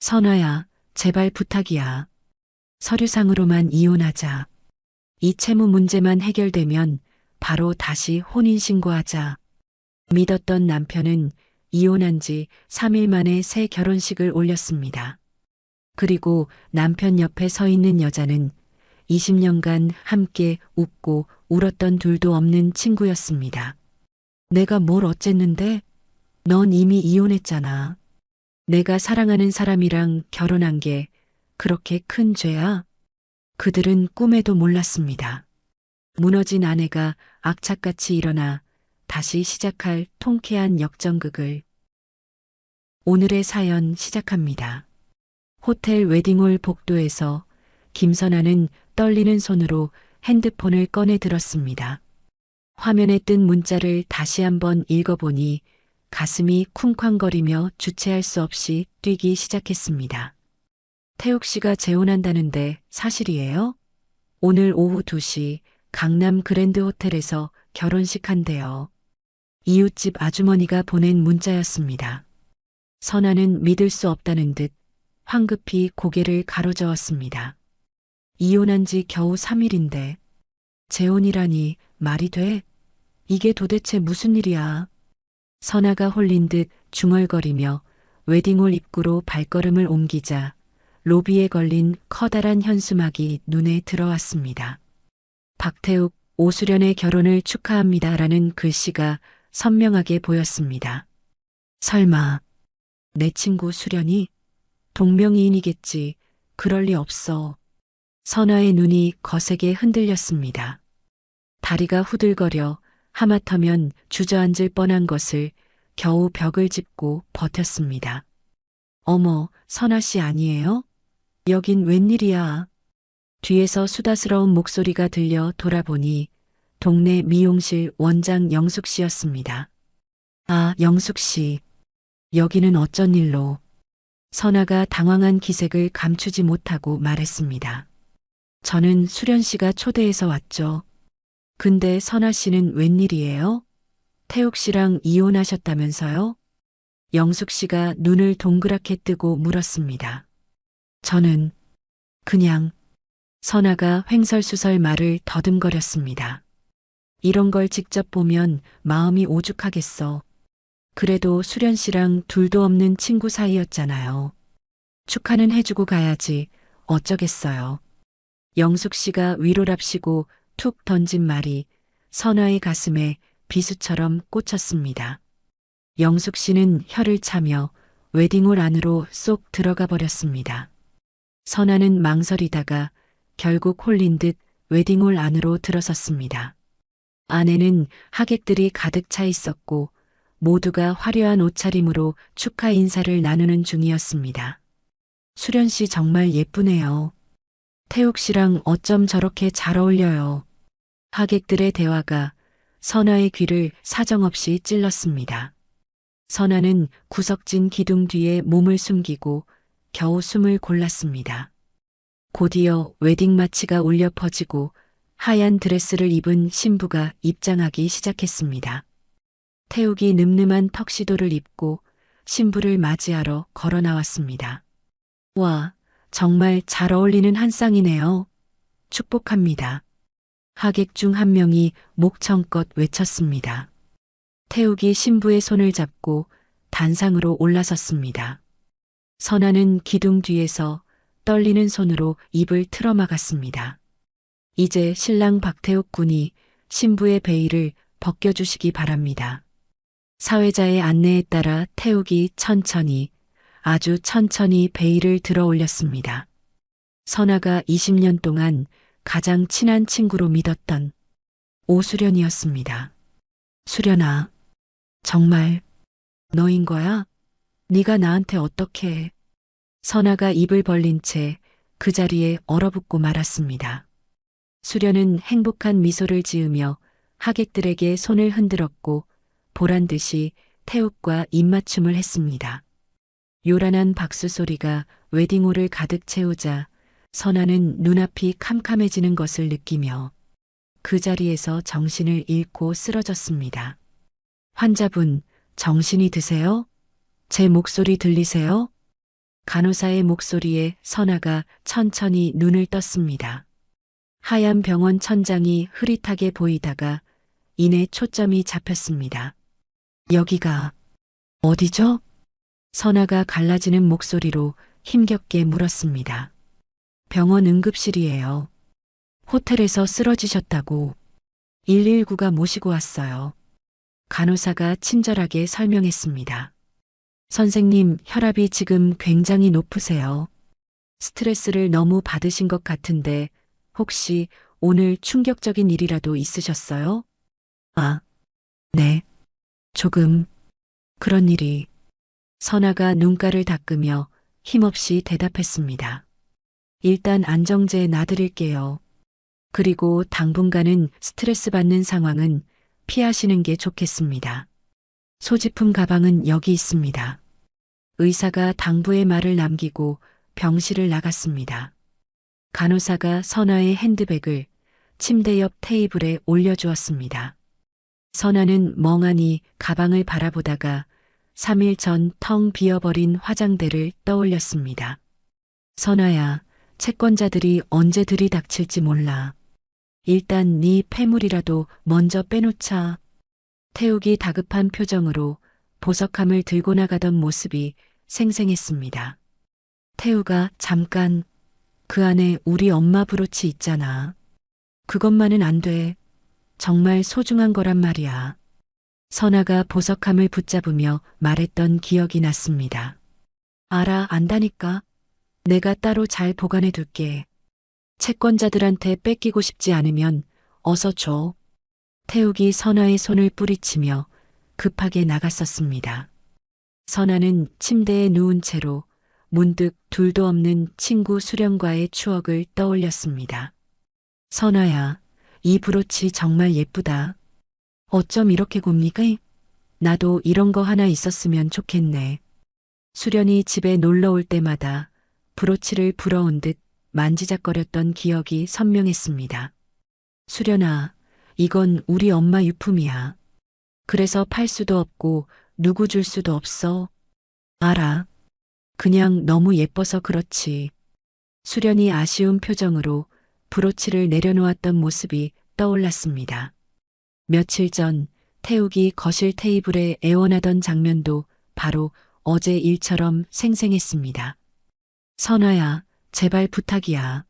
선아야, 제발 부탁이야. 서류상으로만 이혼하자. 이 채무 문제만 해결되면 바로 다시 혼인신고하자. 믿었던 남편은 이혼한 지 3일 만에 새 결혼식을 올렸습니다. 그리고 남편 옆에 서 있는 여자는 20년간 함께 웃고 울었던 둘도 없는 친구였습니다. 내가 뭘 어쨌는데? 넌 이미 이혼했잖아. 내가 사랑하는 사람이랑 결혼한 게 그렇게 큰 죄야? 그들은 꿈에도 몰랐습니다. 무너진 아내가 악착같이 일어나 다시 시작할 통쾌한 역전극을. 오늘의 사연 시작합니다. 호텔 웨딩홀 복도에서 김선아는 떨리는 손으로 핸드폰을 꺼내 들었습니다. 화면에 뜬 문자를 다시 한번 읽어보니 가슴이 쿵쾅거리며 주체할 수 없이 뛰기 시작했습니다. 태욱 씨가 재혼한다는데 사실이에요? 오늘 오후 2시 강남 그랜드 호텔에서 결혼식 한대요. 이웃집 아주머니가 보낸 문자였습니다. 선아는 믿을 수 없다는 듯 황급히 고개를 가로저었습니다. 이혼한 지 겨우 3일인데 재혼이라니 말이 돼? 이게 도대체 무슨 일이야? 선아가 홀린 듯 중얼거리며 웨딩홀 입구로 발걸음을 옮기자 로비에 걸린 커다란 현수막이 눈에 들어왔습니다. 박태욱, 오수련의 결혼을 축하합니다라는 글씨가 선명하게 보였습니다. 설마 내 친구 수련이 동명이인이겠지. 그럴 리 없어. 선아의 눈이 거세게 흔들렸습니다. 다리가 후들거려 하마터면 주저앉을 뻔한 것을 겨우 벽을 짚고 버텼습니다. 어머, 선아 씨 아니에요? 여긴 웬일이야? 뒤에서 수다스러운 목소리가 들려 돌아보니 동네 미용실 원장 영숙 씨였습니다. 아, 영숙 씨. 여기는 어쩐 일로? 선아가 당황한 기색을 감추지 못하고 말했습니다. 저는 수련 씨가 초대해서 왔죠. 근데 선아 씨는 웬일이에요? 태욱 씨랑 이혼하셨다면서요? 영숙 씨가 눈을 동그랗게 뜨고 물었습니다. 저는 그냥. 선아가 횡설수설 말을 더듬거렸습니다. 이런 걸 직접 보면 마음이 오죽하겠어. 그래도 수련 씨랑 둘도 없는 친구 사이였잖아요. 축하는 해주고 가야지 어쩌겠어요. 영숙 씨가 위로랍시고 툭 던진 말이 선아의 가슴에 비수처럼 꽂혔습니다. 영숙 씨는 혀를 차며 웨딩홀 안으로 쏙 들어가 버렸습니다. 선아는 망설이다가 결국 홀린 듯 웨딩홀 안으로 들어섰습니다. 안에는 하객들이 가득 차 있었고 모두가 화려한 옷차림으로 축하 인사를 나누는 중이었습니다. 수련 씨 정말 예쁘네요. 태욱 씨랑 어쩜 저렇게 잘 어울려요. 하객들의 대화가 선아의 귀를 사정없이 찔렀습니다. 선아는 구석진 기둥 뒤에 몸을 숨기고 겨우 숨을 골랐습니다. 곧이어 웨딩 마치가 울려 퍼지고 하얀 드레스를 입은 신부가 입장하기 시작했습니다. 태욱이 늠름한 턱시도를 입고 신부를 맞이하러 걸어 나왔습니다. 와, 정말 잘 어울리는 한 쌍이네요. 축복합니다. 하객 중 한 명이 목청껏 외쳤습니다. 태욱이 신부의 손을 잡고 단상으로 올라섰습니다. 선아는 기둥 뒤에서 떨리는 손으로 입을 틀어막았습니다. 이제 신랑 박태욱 군이 신부의 베일을 벗겨주시기 바랍니다. 사회자의 안내에 따라 태욱이 천천히, 아주 천천히 베일을 들어 올렸습니다. 선아가 20년 동안 가장 친한 친구로 믿었던 오수련이었습니다. 수련아, 정말 너인 거야? 네가 나한테 어떻게 해? 선아가 입을 벌린 채 그 자리에 얼어붙고 말았습니다. 수련은 행복한 미소를 지으며 하객들에게 손을 흔들었고 보란 듯이 태욱과 입맞춤을 했습니다. 요란한 박수 소리가 웨딩홀을 가득 채우자 선아는 눈앞이 캄캄해지는 것을 느끼며 그 자리에서 정신을 잃고 쓰러졌습니다. 환자분, 정신이 드세요? 제 목소리 들리세요? 간호사의 목소리에 선아가 천천히 눈을 떴습니다. 하얀 병원 천장이 흐릿하게 보이다가 이내 초점이 잡혔습니다. 여기가 어디죠? 선아가 갈라지는 목소리로 힘겹게 물었습니다. 병원 응급실이에요. 호텔에서 쓰러지셨다고 119가 모시고 왔어요. 간호사가 친절하게 설명했습니다. 선생님, 혈압이 지금 굉장히 높으세요. 스트레스를 너무 받으신 것 같은데 혹시 오늘 충격적인 일이라도 있으셨어요? 아, 네. 조금 그런 일이. 선아가 눈가를 닦으며 힘없이 대답했습니다. 일단 안정제 놔드릴게요. 그리고 당분간은 스트레스 받는 상황은 피하시는 게 좋겠습니다. 소지품 가방은 여기 있습니다. 의사가 당부의 말을 남기고 병실을 나갔습니다. 간호사가 선아의 핸드백을 침대 옆 테이블에 올려주었습니다. 선아는 멍하니 가방을 바라보다가 3일 전 텅 비어버린 화장대를 떠올렸습니다. 선아야, 채권자들이 언제 들이닥칠지 몰라. 일단 네 폐물이라도 먼저 빼놓자. 태욱이 다급한 표정으로 보석함을 들고 나가던 모습이 생생했습니다. 태우가 잠깐, 그 안에 우리 엄마 브로치 있잖아. 그것만은 안 돼. 정말 소중한 거란 말이야. 선아가 보석함을 붙잡으며 말했던 기억이 났습니다. 알아, 안다니까. 내가 따로 잘 보관해 둘게. 채권자들한테 뺏기고 싶지 않으면 어서 줘. 태욱이 선아의 손을 뿌리치며 급하게 나갔었습니다. 선아는 침대에 누운 채로 문득 둘도 없는 친구 수련과의 추억을 떠올렸습니다. 선아야, 이 브로치 정말 예쁘다. 어쩜 이렇게 곱니까? 나도 이런 거 하나 있었으면 좋겠네. 수련이 집에 놀러 올 때마다 브로치를 부러운 듯 만지작거렸던 기억이 선명했습니다. 수련아, 이건 우리 엄마 유품이야. 그래서 팔 수도 없고 누구 줄 수도 없어. 알아. 그냥 너무 예뻐서 그렇지. 수련이 아쉬운 표정으로 브로치를 내려놓았던 모습이 떠올랐습니다. 며칠 전 태욱이 거실 테이블에 애원하던 장면도 바로 어제 일처럼 생생했습니다. 선아야, 제발 부탁이야.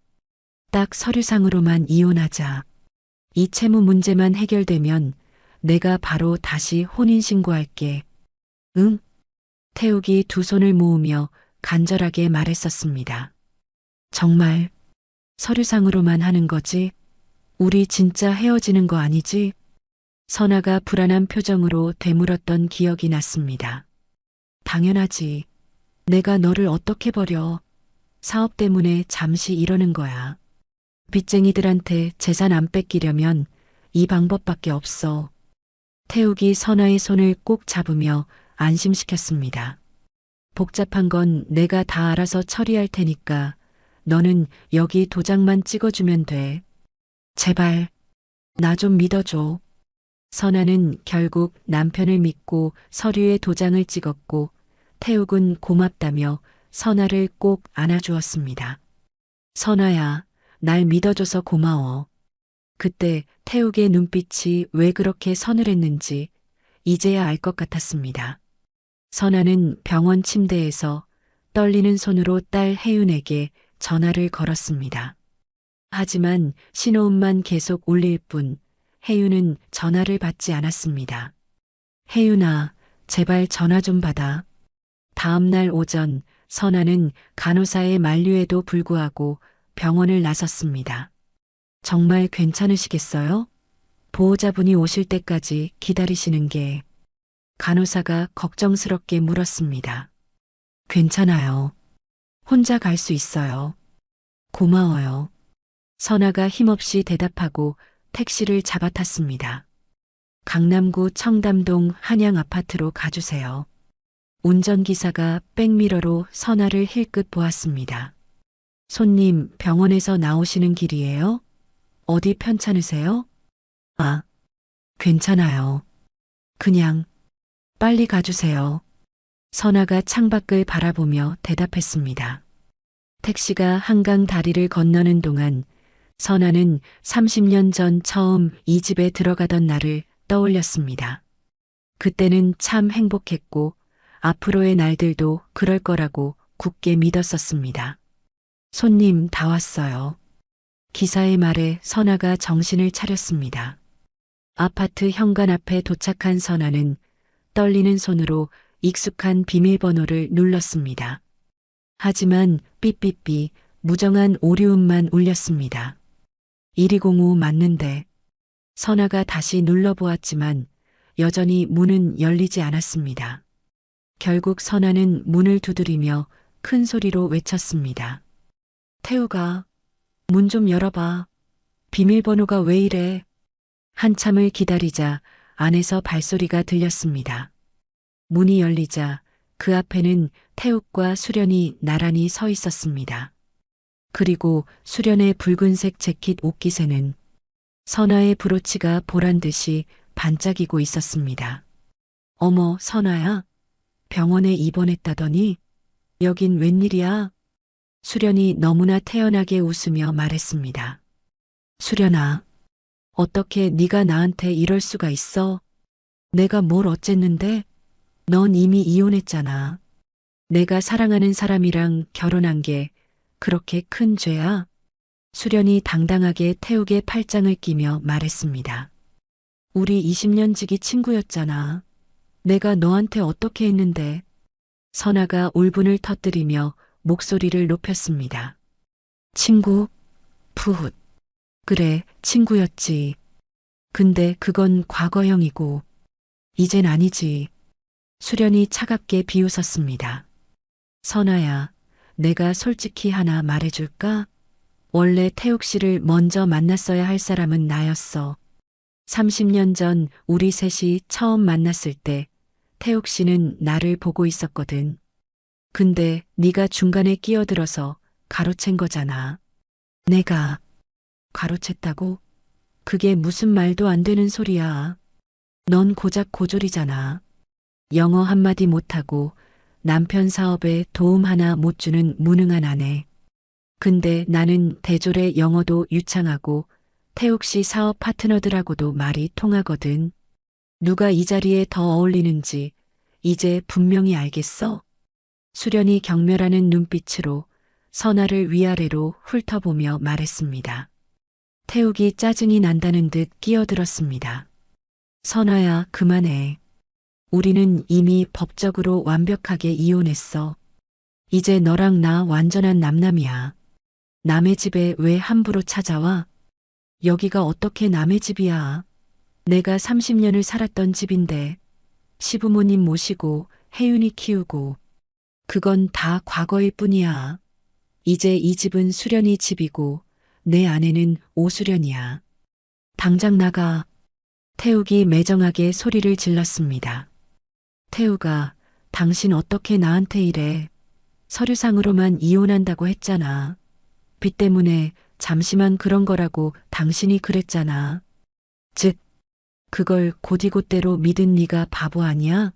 딱 서류상으로만 이혼하자. 이 채무 문제만 해결되면 내가 바로 다시 혼인신고할게. 응? 태욱이 두 손을 모으며 간절하게 말했었습니다. 정말 서류상으로만 하는 거지? 우리 진짜 헤어지는 거 아니지? 선아가 불안한 표정으로 되물었던 기억이 났습니다. 당연하지. 내가 너를 어떻게 버려. 사업 때문에 잠시 이러는 거야. 빚쟁이들한테 재산 안 뺏기려면 이 방법밖에 없어. 태욱이 선아의 손을 꼭 잡으며 안심시켰습니다. 복잡한 건 내가 다 알아서 처리할 테니까 너는 여기 도장만 찍어주면 돼. 제발, 나 좀 믿어줘. 선아는 결국 남편을 믿고 서류에 도장을 찍었고 태욱은 고맙다며 선아를 꼭 안아주었습니다. 선아야, 날 믿어줘서 고마워. 그때 태욱의 눈빛이 왜 그렇게 서늘했는지 이제야 알 것 같았습니다. 선아는 병원 침대에서 떨리는 손으로 딸 혜윤에게 전화를 걸었습니다. 하지만 신호음만 계속 울릴 뿐 혜윤은 전화를 받지 않았습니다. 혜윤아, 제발 전화 좀 받아. 다음 날 오전 선아는 간호사의 만류에도 불구하고 병원을 나섰습니다. 정말 괜찮으시겠어요? 보호자분이 오실 때까지 기다리시는 게. 간호사가 걱정스럽게 물었습니다. 괜찮아요. 혼자 갈 수 있어요. 고마워요. 선아가 힘없이 대답하고 택시를 잡아탔습니다. 강남구 청담동 한양 아파트로 가주세요. 운전기사가 백미러로 선아를 힐끗 보았습니다. 손님, 병원에서 나오시는 길이에요? 어디 편찮으세요? 아, 괜찮아요. 그냥 빨리 가주세요. 선아가 창밖을 바라보며 대답했습니다. 택시가 한강 다리를 건너는 동안 선아는 30년 전 처음 이 집에 들어가던 날을 떠올렸습니다. 그때는 참 행복했고 앞으로의 날들도 그럴 거라고 굳게 믿었었습니다. 손님 다 왔어요. 기사의 말에 선아가 정신을 차렸습니다. 아파트 현관 앞에 도착한 선아는 떨리는 손으로 익숙한 비밀번호를 눌렀습니다. 하지만 삐삐삐 무정한 오류음만 울렸습니다. 1205 맞는데. 선아가 다시 눌러보았지만 여전히 문은 열리지 않았습니다. 결국 선아는 문을 두드리며 큰 소리로 외쳤습니다. 태우가 문 좀 열어봐. 비밀번호가 왜 이래? 한참을 기다리자 안에서 발소리가 들렸습니다. 문이 열리자 그 앞에는 태욱과 수련이 나란히 서 있었습니다. 그리고 수련의 붉은색 재킷 옷깃에는 선아의 브로치가 보란 듯이 반짝이고 있었습니다. 어머, 선아야. 병원에 입원했다더니 여긴 웬일이야? 수련이 너무나 태연하게 웃으며 말했습니다. 수련아, 어떻게 네가 나한테 이럴 수가 있어? 내가 뭘 어쨌는데? 넌 이미 이혼했잖아. 내가 사랑하는 사람이랑 결혼한 게 그렇게 큰 죄야? 수련이 당당하게 태욱의 팔짱을 끼며 말했습니다. 우리 20년 지기 친구였잖아. 내가 너한테 어떻게 했는데? 선아가 울분을 터뜨리며 목소리를 높였습니다. 친구? 푸훗. 그래, 친구였지. 근데 그건 과거형이고, 이젠 아니지. 수련이 차갑게 비웃었습니다. 선아야, 내가 솔직히 하나 말해줄까? 원래 태욱 씨를 먼저 만났어야 할 사람은 나였어. 30년 전 우리 셋이 처음 만났을 때 태욱 씨는 나를 보고 있었거든. 근데 네가 중간에 끼어들어서 가로챈 거잖아. 내가 가로챘다고? 그게 무슨 말도 안 되는 소리야. 넌 고작 고졸이잖아. 영어 한마디 못하고 남편 사업에 도움 하나 못 주는 무능한 아내. 근데 나는 대졸의 영어도 유창하고 태욱 씨 사업 파트너들하고도 말이 통하거든. 누가 이 자리에 더 어울리는지 이제 분명히 알겠어? 수련이 경멸하는 눈빛으로 선아를 위아래로 훑어보며 말했습니다. 태욱이 짜증이 난다는 듯 끼어들었습니다. 선아야, 그만해. 우리는 이미 법적으로 완벽하게 이혼했어. 이제 너랑 나 완전한 남남이야. 남의 집에 왜 함부로 찾아와? 여기가 어떻게 남의 집이야? 내가 30년을 살았던 집인데 시부모님 모시고 혜윤이 키우고 그건 다 과거일 뿐이야. 이제 이 집은 수련이 집이고 내 아내는 오수련이야. 당장 나가. 태욱이 매정하게 소리를 질렀습니다. 태욱아, 당신 어떻게 나한테 이래? 서류상으로만 이혼한다고 했잖아. 빚 때문에 잠시만 그런 거라고 당신이 그랬잖아. 즉, 그걸 곧이곧대로 믿은 네가 바보 아니야?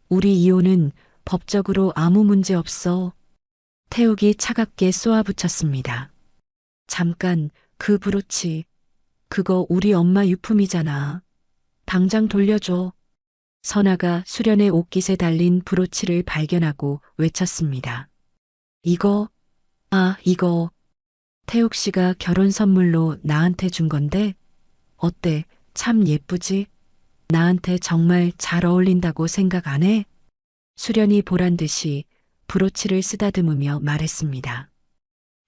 우리 이혼은 법적으로 아무 문제 없어. 태욱이 차갑게 쏘아붙였습니다. 잠깐, 그 브로치. 그거 우리 엄마 유품이잖아. 당장 돌려줘. 선아가 수련의 옷깃에 달린 브로치를 발견하고 외쳤습니다. 이거? 아, 이거. 태욱 씨가 결혼 선물로 나한테 준 건데? 어때? 참 예쁘지? 나한테 정말 잘 어울린다고 생각 안 해? 수련이 보란 듯이 브로치를 쓰다듬으며 말했습니다.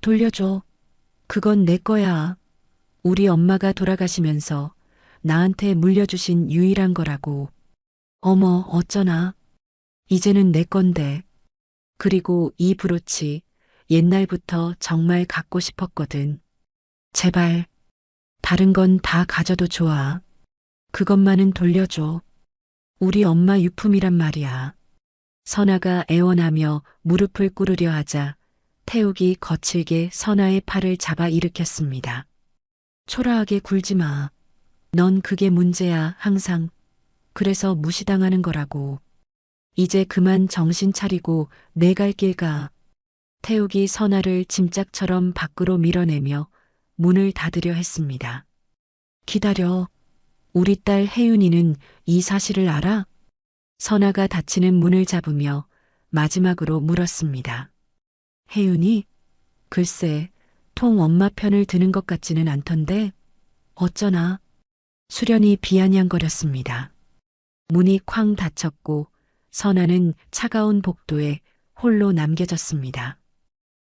돌려줘. 그건 내 거야. 우리 엄마가 돌아가시면서 나한테 물려주신 유일한 거라고. 어머, 어쩌나. 이제는 내 건데. 그리고 이 브로치 옛날부터 정말 갖고 싶었거든. 제발, 다른 건 다 가져도 좋아. 그것만은 돌려줘. 우리 엄마 유품이란 말이야. 선아가 애원하며 무릎을 꿇으려 하자 태욱이 거칠게 선아의 팔을 잡아 일으켰습니다. 초라하게 굴지 마. 넌 그게 문제야, 항상. 그래서 무시당하는 거라고. 이제 그만 정신 차리고 내 갈 길 가. 태욱이 선아를 짐짝처럼 밖으로 밀어내며 문을 닫으려 했습니다. 기다려. 우리 딸 혜윤이는 이 사실을 알아? 선아가 닫히는 문을 잡으며 마지막으로 물었습니다. 혜윤이? 글쎄, 통 엄마 편을 드는 것 같지는 않던데 어쩌나? 수련이 비아냥거렸습니다. 문이 쾅 닫혔고 선아는 차가운 복도에 홀로 남겨졌습니다.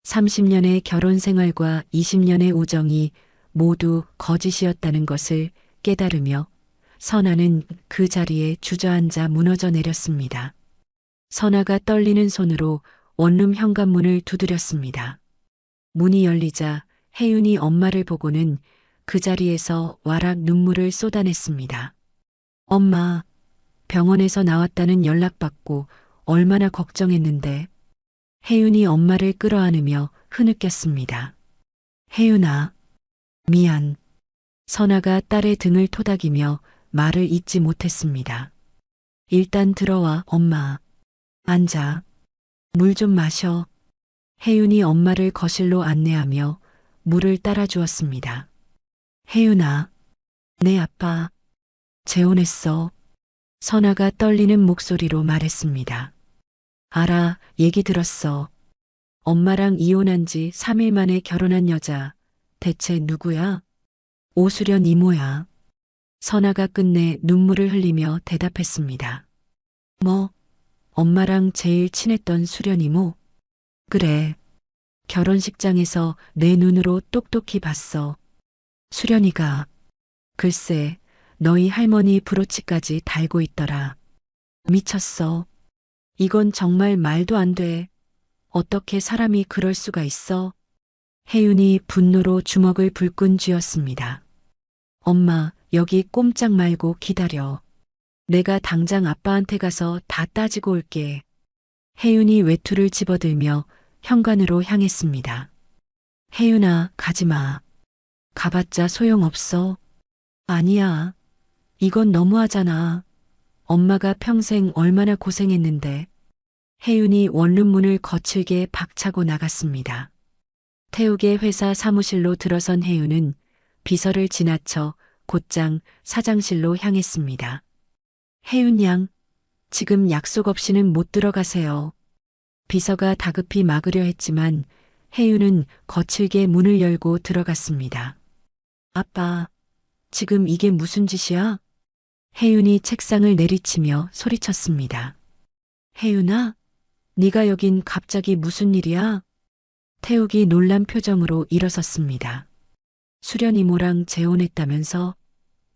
30년의 결혼 생활과 20년의 우정이 모두 거짓이었다는 것을 깨달으며 선아는 그 자리에 주저앉아 무너져 내렸습니다. 선아가 떨리는 손으로 원룸 현관문을 두드렸습니다. 문이 열리자 혜윤이 엄마를 보고는 그 자리에서 와락 눈물을 쏟아냈습니다. 엄마, 병원에서 나왔다는 연락받고 얼마나 걱정했는데. 혜윤이 엄마를 끌어안으며 흐느꼈습니다. 혜윤아, 미안. 선아가 딸의 등을 토닥이며 말을 잇지 못했습니다. 일단 들어와, 엄마. 앉아. 물 좀 마셔. 혜윤이 엄마를 거실로 안내하며 물을 따라주었습니다. 혜윤아, 내 아빠 재혼했어. 선아가 떨리는 목소리로 말했습니다. 알아, 얘기 들었어. 엄마랑 이혼한 지 3일 만에 결혼한 여자, 대체 누구야? 오수련 이모야. 선아가 끝내 눈물을 흘리며 대답했습니다. 뭐, 엄마랑 제일 친했던 수련 이모? 그래. 결혼식장에서 내 눈으로 똑똑히 봤어. 수련이가, 글쎄, 너희 할머니 브로치까지 달고 있더라. 미쳤어. 이건 정말 말도 안 돼. 어떻게 사람이 그럴 수가 있어? 혜윤이 분노로 주먹을 불끈 쥐었습니다. 엄마, 여기 꼼짝 말고 기다려. 내가 당장 아빠한테 가서 다 따지고 올게. 혜윤이 외투를 집어들며 현관으로 향했습니다. 혜윤아, 가지 마. 가봤자 소용없어. 아니야. 이건 너무하잖아. 엄마가 평생 얼마나 고생했는데. 혜윤이 원룸 문을 거칠게 박차고 나갔습니다. 태욱의 회사 사무실로 들어선 혜윤은 비서를 지나쳐 곧장 사장실로 향했습니다. 혜윤 양, 지금 약속 없이는 못 들어가세요. 비서가 다급히 막으려 했지만 혜윤은 거칠게 문을 열고 들어갔습니다. 아빠, 지금 이게 무슨 짓이야? 혜윤이 책상을 내리치며 소리쳤습니다. 혜윤아, 네가 여긴 갑자기 무슨 일이야? 태욱이 놀란 표정으로 일어섰습니다. 수련 이모랑 재혼했다면서?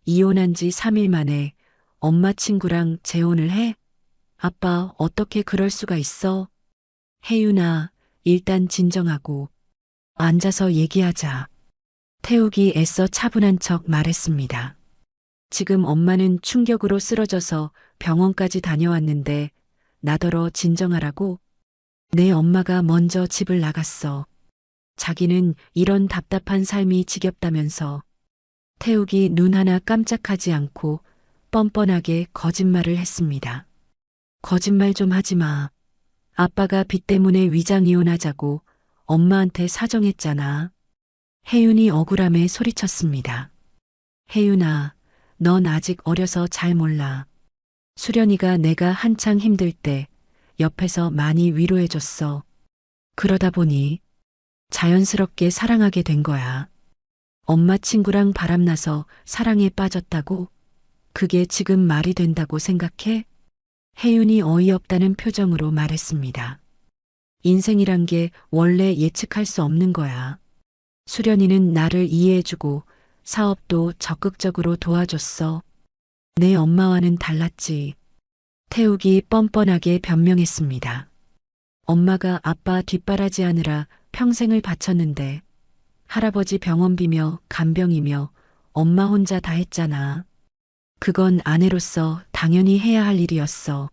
이혼한 지 3일 만에 엄마 친구랑 재혼을 해? 아빠, 어떻게 그럴 수가 있어? 혜윤아, 일단 진정하고 앉아서 얘기하자. 태욱이 애써 차분한 척 말했습니다. 지금 엄마는 충격으로 쓰러져서 병원까지 다녀왔는데 나더러 진정하라고? 내 엄마가 먼저 집을 나갔어. 자기는 이런 답답한 삶이 지겹다면서. 태욱이 눈 하나 깜짝하지 않고 뻔뻔하게 거짓말을 했습니다. 거짓말 좀 하지 마. 아빠가 빚 때문에 위장 이혼하자고 엄마한테 사정했잖아. 혜윤이 억울함에 소리쳤습니다. 혜윤아, 넌 아직 어려서 잘 몰라. 수련이가 내가 한창 힘들 때 옆에서 많이 위로해줬어. 그러다 보니 자연스럽게 사랑하게 된 거야. 엄마 친구랑 바람나서 사랑에 빠졌다고? 그게 지금 말이 된다고 생각해? 혜윤이 어이없다는 표정으로 말했습니다. 인생이란 게 원래 예측할 수 없는 거야. 수련이는 나를 이해해주고 사업도 적극적으로 도와줬어. 내 엄마와는 달랐지. 태욱이 뻔뻔하게 변명했습니다. 엄마가 아빠 뒷바라지하느라 평생을 바쳤는데 할아버지 병원비며 간병이며 엄마 혼자 다 했잖아. 그건 아내로서 당연히 해야 할 일이었어.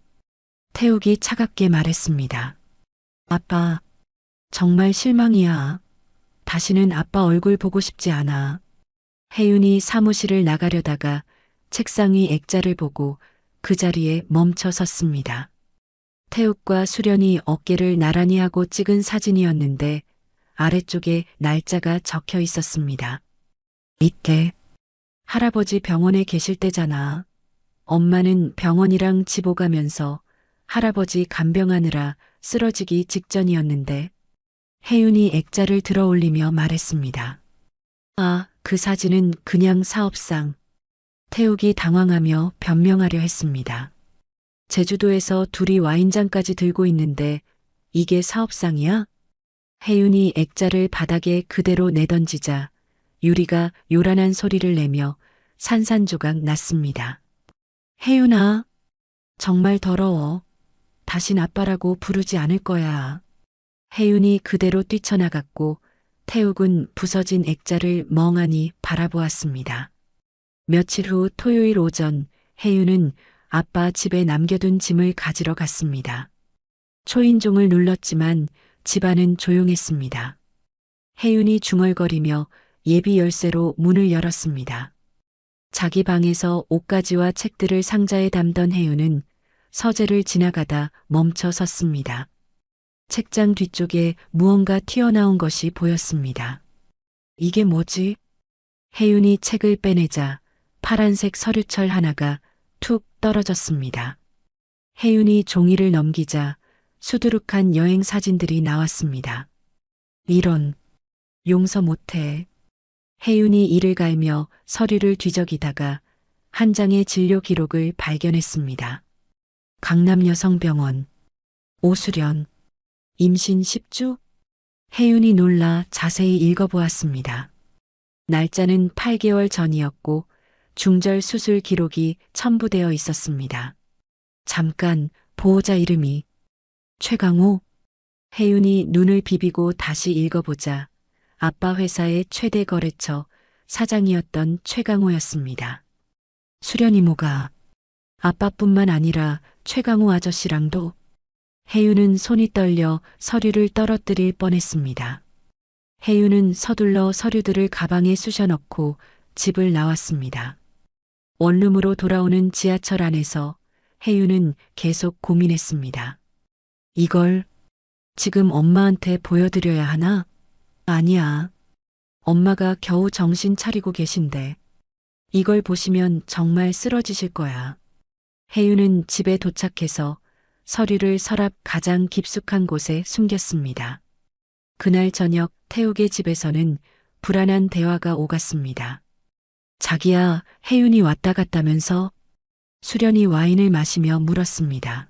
태욱이 차갑게 말했습니다. 아빠, 정말 실망이야. 다시는 아빠 얼굴 보고 싶지 않아. 혜윤이 사무실을 나가려다가 책상 위 액자를 보고 그 자리에 멈춰 섰습니다. 태욱과 수련이 어깨를 나란히 하고 찍은 사진이었는데 아래쪽에 날짜가 적혀 있었습니다. 이때 할아버지 병원에 계실 때잖아. 엄마는 병원이랑 집 오가면서 할아버지 간병하느라 쓰러지기 직전이었는데 혜윤이 액자를 들어 올리며 말했습니다. 아, 그 사진은 그냥 사업상. 태욱이 당황하며 변명하려 했습니다. 제주도에서 둘이 와인잔까지 들고 있는데 이게 사업상이야? 혜윤이 액자를 바닥에 그대로 내던지자 유리가 요란한 소리를 내며 산산조각 났습니다. 혜윤아, 정말 더러워. 다신 아빠라고 부르지 않을 거야. 혜윤이 그대로 뛰쳐나갔고 태욱은 부서진 액자를 멍하니 바라보았습니다. 며칠 후 토요일 오전 혜윤은 아빠 집에 남겨둔 짐을 가지러 갔습니다. 초인종을 눌렀지만 집안은 조용했습니다. 혜윤이 중얼거리며 예비 열쇠로 문을 열었습니다. 자기 방에서 옷가지와 책들을 상자에 담던 혜윤은 서재를 지나가다 멈춰 섰습니다. 책장 뒤쪽에 무언가 튀어나온 것이 보였습니다. 이게 뭐지? 혜윤이 책을 빼내자 파란색 서류철 하나가 툭 떨어졌습니다. 혜윤이 종이를 넘기자 수두룩한 여행 사진들이 나왔습니다. 이런, 용서 못해. 혜윤이 이를 갈며 서류를 뒤적이다가 한 장의 진료 기록을 발견했습니다. 강남여성병원, 오수련, 임신 10주? 혜윤이 놀라 자세히 읽어보았습니다. 날짜는 8개월 전이었고 중절 수술 기록이 첨부되어 있었습니다. 잠깐 보호자 이름이 최강호. 혜윤이 눈을 비비고 다시 읽어보자 아빠 회사의 최대 거래처 사장이었던 최강호였습니다. 수련 이모가 아빠뿐만 아니라 최강호 아저씨랑도. 혜윤은 손이 떨려 서류를 떨어뜨릴 뻔했습니다. 혜윤은 서둘러 서류들을 가방에 쑤셔넣고 집을 나왔습니다. 원룸으로 돌아오는 지하철 안에서 혜윤은 계속 고민했습니다. 이걸 지금 엄마한테 보여드려야 하나? 아니야. 엄마가 겨우 정신 차리고 계신데 이걸 보시면 정말 쓰러지실 거야. 혜윤은 집에 도착해서 서류를 서랍 가장 깊숙한 곳에 숨겼습니다. 그날 저녁 태욱의 집에서는 불안한 대화가 오갔습니다. 자기야, 혜윤이 왔다 갔다면서? 수련이 와인을 마시며 물었습니다.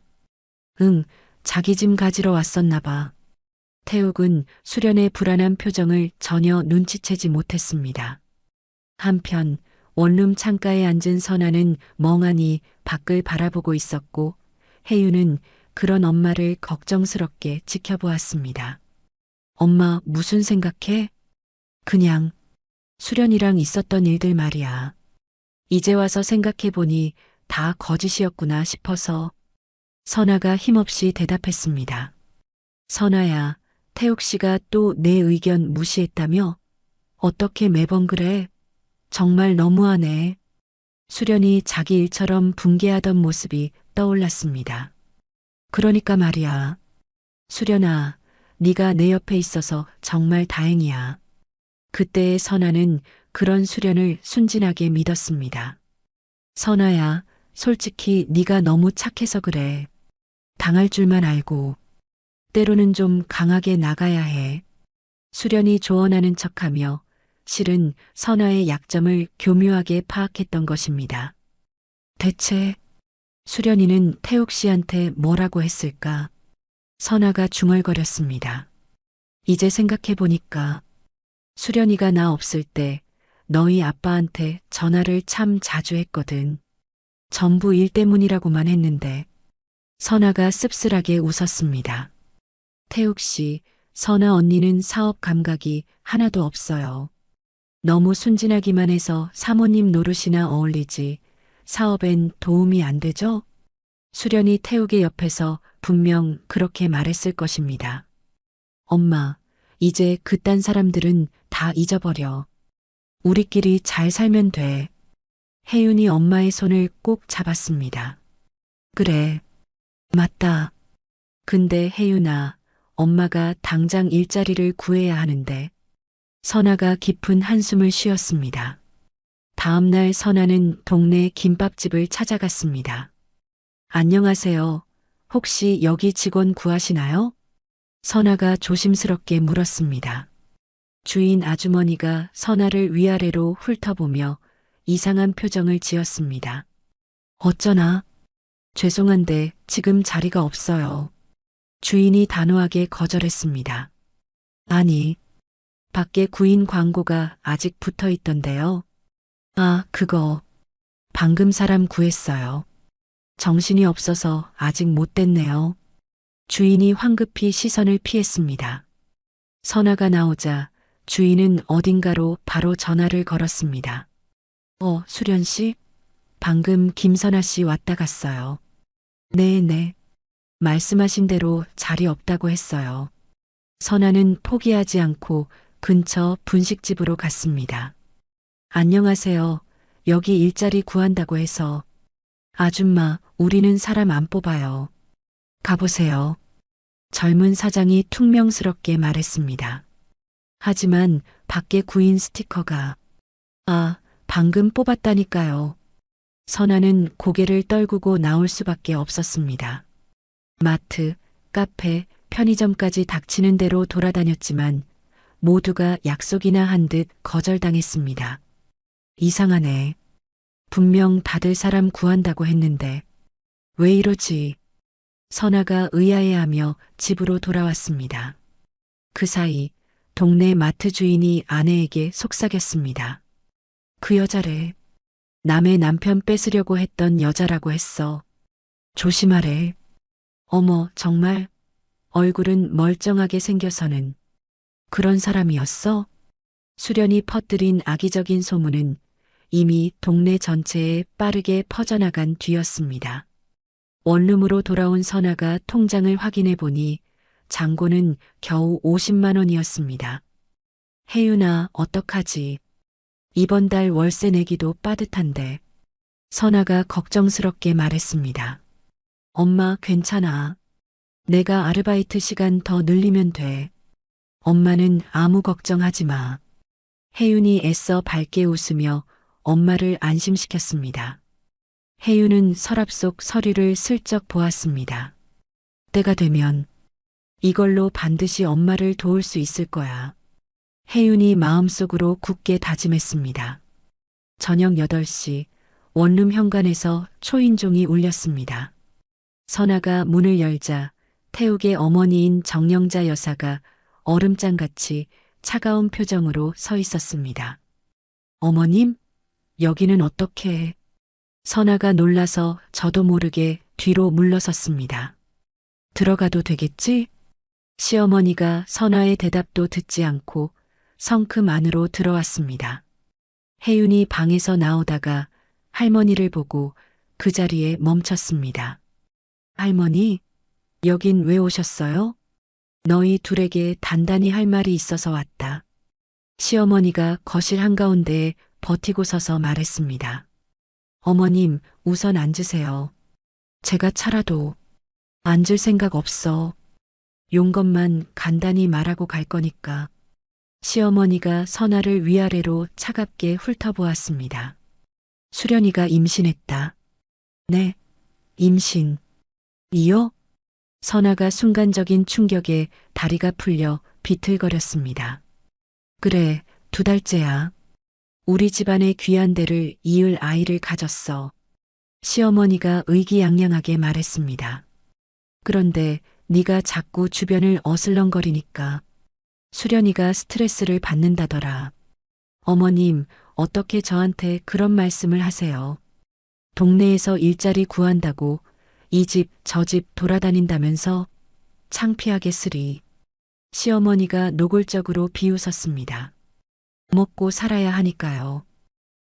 응, 자기 짐 가지러 왔었나 봐. 태욱은 수련의 불안한 표정을 전혀 눈치채지 못했습니다. 한편 원룸 창가에 앉은 선아는 멍하니 밖을 바라보고 있었고 혜윤은 그런 엄마를 걱정스럽게 지켜보았습니다. 엄마 무슨 생각해? 그냥 수련이랑 있었던 일들 말이야. 이제 와서 생각해보니 다 거짓이었구나 싶어서. 선아가 힘없이 대답했습니다. 선아야, 태욱 씨가 또 내 의견 무시했다며? 어떻게 매번 그래? 정말 너무하네. 수련이 자기 일처럼 붕괴하던 모습이 떠올랐습니다. 그러니까 말이야. 수련아, 네가 내 옆에 있어서 정말 다행이야. 그때의 선아는 그런 수련을 순진하게 믿었습니다. 선아야, 솔직히 네가 너무 착해서 그래. 당할 줄만 알고. 때로는 좀 강하게 나가야 해. 수련이 조언하는 척하며 실은 선아의 약점을 교묘하게 파악했던 것입니다. 대체 수련이는 태욱 씨한테 뭐라고 했을까? 선아가 중얼거렸습니다. 이제 생각해보니까 수련이가 나 없을 때 너희 아빠한테 전화를 참 자주 했거든. 전부 일 때문이라고만 했는데. 선아가 씁쓸하게 웃었습니다. 태욱 씨, 선아 언니는 사업 감각이 하나도 없어요. 너무 순진하기만 해서 사모님 노릇이나 어울리지 사업엔 도움이 안 되죠? 수련이 태욱의 옆에서 분명 그렇게 말했을 것입니다. 엄마, 이제 그딴 사람들은 다 잊어버려. 우리끼리 잘 살면 돼. 혜윤이 엄마의 손을 꼭 잡았습니다. 그래, 맞다. 근데 혜윤아, 엄마가 당장 일자리를 구해야 하는데. 선아가 깊은 한숨을 쉬었습니다. 다음 날 선아는 동네 김밥집을 찾아갔습니다. 안녕하세요. 혹시 여기 직원 구하시나요? 선아가 조심스럽게 물었습니다. 주인 아주머니가 선아를 위아래로 훑어보며 이상한 표정을 지었습니다. 어쩌나? 죄송한데 지금 자리가 없어요. 주인이 단호하게 거절했습니다. 아니, 밖에 구인 광고가 아직 붙어 있던데요. 아, 그거. 방금 사람 구했어요. 정신이 없어서 아직 못 됐네요. 주인이 황급히 시선을 피했습니다. 선아가 나오자 주인은 어딘가로 바로 전화를 걸었습니다. 수련 씨? 방금 김선아 씨 왔다 갔어요. 네네. 말씀하신 대로 자리 없다고 했어요. 선아는 포기하지 않고 근처 분식집으로 갔습니다. 안녕하세요. 여기 일자리 구한다고 해서. 아줌마, 우리는 사람 안 뽑아요. 가보세요. 젊은 사장이 퉁명스럽게 말했습니다. 하지만 밖에 구인 스티커가. 아, 방금 뽑았다니까요. 선아는 고개를 떨구고 나올 수밖에 없었습니다. 마트, 카페, 편의점까지 닥치는 대로 돌아다녔지만 모두가 약속이나 한 듯 거절당했습니다. 이상하네. 분명 다들 사람 구한다고 했는데 왜 이러지? 선아가 의아해하며 집으로 돌아왔습니다. 그 사이 동네 마트 주인이 아내에게 속삭였습니다. 그 여자래. 남의 남편 뺏으려고 했던 여자라고 했어. 조심하래. 어머, 정말? 얼굴은 멀쩡하게 생겨서는 그런 사람이었어? 수련이 퍼뜨린 악의적인 소문은 이미 동네 전체에 빠르게 퍼져나간 뒤였습니다. 원룸으로 돌아온 선아가 통장을 확인해 보니 잔고는 겨우 50만 원이었습니다. 혜윤아, 어떡하지? 이번 달 월세 내기도 빠듯한데. 선아가 걱정스럽게 말했습니다. 엄마, 괜찮아. 내가 아르바이트 시간 더 늘리면 돼. 엄마는 아무 걱정하지 마. 혜윤이 애써 밝게 웃으며 엄마를 안심시켰습니다. 혜윤은 서랍 속 서류를 슬쩍 보았습니다. 때가 되면 이걸로 반드시 엄마를 도울 수 있을 거야. 혜윤이 마음속으로 굳게 다짐했습니다. 저녁 8시 원룸 현관에서 초인종이 울렸습니다. 선아가 문을 열자 태욱의 어머니인 정영자 여사가 얼음장같이 차가운 표정으로 서 있었습니다. 어머님, 여기는 어떻게? 선아가 놀라서 저도 모르게 뒤로 물러섰습니다. 들어가도 되겠지? 시어머니가 선아의 대답도 듣지 않고 성큼 안으로 들어왔습니다. 혜윤이 방에서 나오다가 할머니를 보고 그 자리에 멈췄습니다. 할머니, 여긴 왜 오셨어요? 너희 둘에게 단단히 할 말이 있어서 왔다. 시어머니가 거실 한가운데에 버티고 서서 말했습니다. 어머님, 우선 앉으세요. 제가 차라도 앉을 생각 없어. 용것만 간단히 말하고 갈 거니까. 시어머니가 선아를 위아래로 차갑게 훑어보았습니다. 수련이가 임신했다. 네, 임신. 이요? 선아가 순간적인 충격에 다리가 풀려 비틀거렸습니다. 그래, 2달째야. 우리 집안의 귀한대를 이을 아이를 가졌어. 시어머니가 의기양양하게 말했습니다. 그런데 네가 자꾸 주변을 어슬렁거리니까 수련이가 스트레스를 받는다더라. 어머님, 어떻게 저한테 그런 말씀을 하세요? 동네에서 일자리 구한다고 이 집, 저 집 돌아다닌다면서 창피하게 쓰리. 시어머니가 노골적으로 비웃었습니다. 먹고 살아야 하니까요.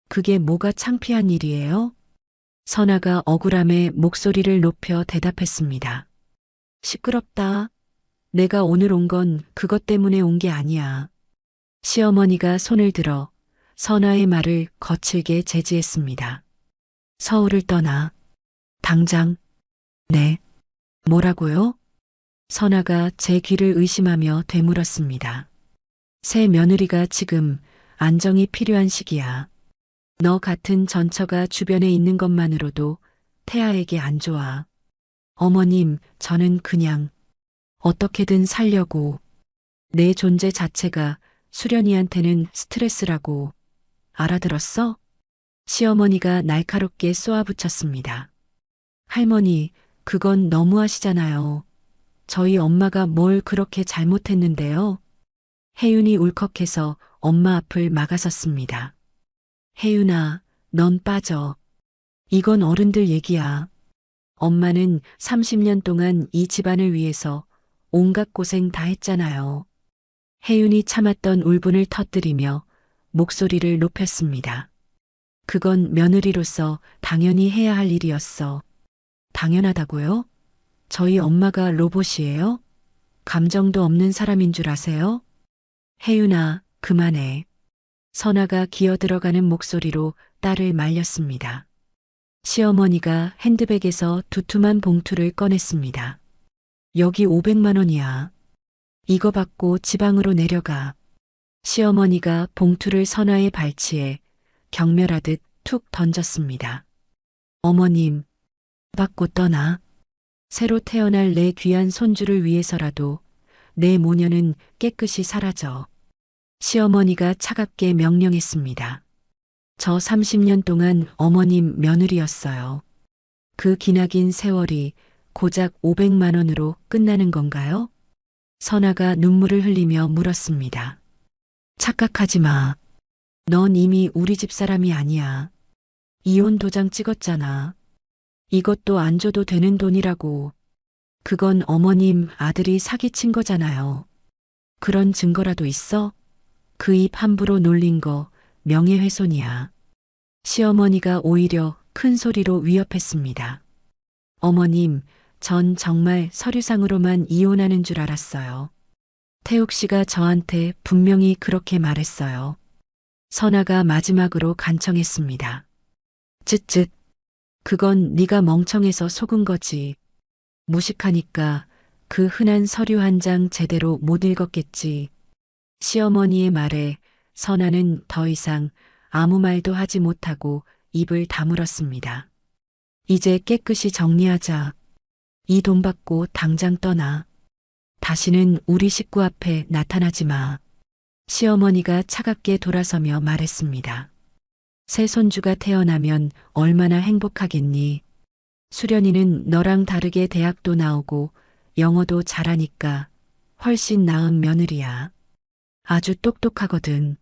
그게 뭐가 창피한 일이에요? 선아가 억울함에 목소리를 높여 대답했습니다. 시끄럽다. 내가 오늘 온 건 그것 때문에 온 게 아니야. 시어머니가 손을 들어 선아의 말을 거칠게 제지했습니다. 서울을 떠나. 당장. 네. 뭐라고요? 선아가 제 귀를 의심하며 되물었습니다. 새 며느리가 지금 안정이 필요한 시기야. 너 같은 전처가 주변에 있는 것만으로도 태아에게 안 좋아. 어머님, 저는 그냥 어떻게든 살려고. 내 존재 자체가 수련이한테는 스트레스라고. 알아들었어? 시어머니가 날카롭게 쏘아붙였습니다. 할머니, 그건 너무하시잖아요. 저희 엄마가 뭘 그렇게 잘못했는데요? 혜윤이 울컥해서 엄마 앞을 막아섰습니다. 혜윤아, 넌 빠져. 이건 어른들 얘기야. 엄마는 30년 동안 이 집안을 위해서 온갖 고생 다 했잖아요. 혜윤이 참았던 울분을 터뜨리며 목소리를 높였습니다. 그건 며느리로서 당연히 해야 할 일이었어. 당연하다고요? 저희 엄마가 로봇이에요? 감정도 없는 사람인 줄 아세요? 혜윤아, 그만해. 선아가 기어들어가는 목소리로 딸을 말렸습니다. 시어머니가 핸드백에서 두툼한 봉투를 꺼냈습니다. 여기 500만 원이야. 이거 받고 지방으로 내려가. 시어머니가 봉투를 선아의 발치에 경멸하듯 툭 던졌습니다. 어머님, 받고 떠나. 새로 태어날 내 귀한 손주를 위해서라도 내 모녀는 깨끗이 사라져. 시어머니가 차갑게 명령했습니다. 저 30년 동안 어머님 며느리였어요. 그 기나긴 세월이 고작 500만 원으로 끝나는 건가요? 선아가 눈물을 흘리며 물었습니다. 착각하지 마. 넌 이미 우리 집 사람이 아니야. 이혼 도장 찍었잖아. 이것도 안 줘도 되는 돈이라고. 그건 어머님 아들이 사기친 거잖아요. 그런 증거라도 있어? 그 입 함부로 놀린 거 명예훼손이야. 시어머니가 오히려 큰 소리로 위협했습니다. 어머님, 전 정말 서류상으로만 이혼하는 줄 알았어요. 태욱 씨가 저한테 분명히 그렇게 말했어요. 선아가 마지막으로 간청했습니다. 쯧쯧. 그건 네가 멍청해서 속은 거지. 무식하니까 그 흔한 서류 한 장 제대로 못 읽었겠지. 시어머니의 말에 선아는 더 이상 아무 말도 하지 못하고 입을 다물었습니다. 이제 깨끗이 정리하자. 이 돈 받고 당장 떠나. 다시는 우리 식구 앞에 나타나지 마. 시어머니가 차갑게 돌아서며 말했습니다. 새 손주가 태어나면 얼마나 행복하겠니? 수련이는 너랑 다르게 대학도 나오고 영어도 잘하니까 훨씬 나은 며느리야. 아주 똑똑하거든.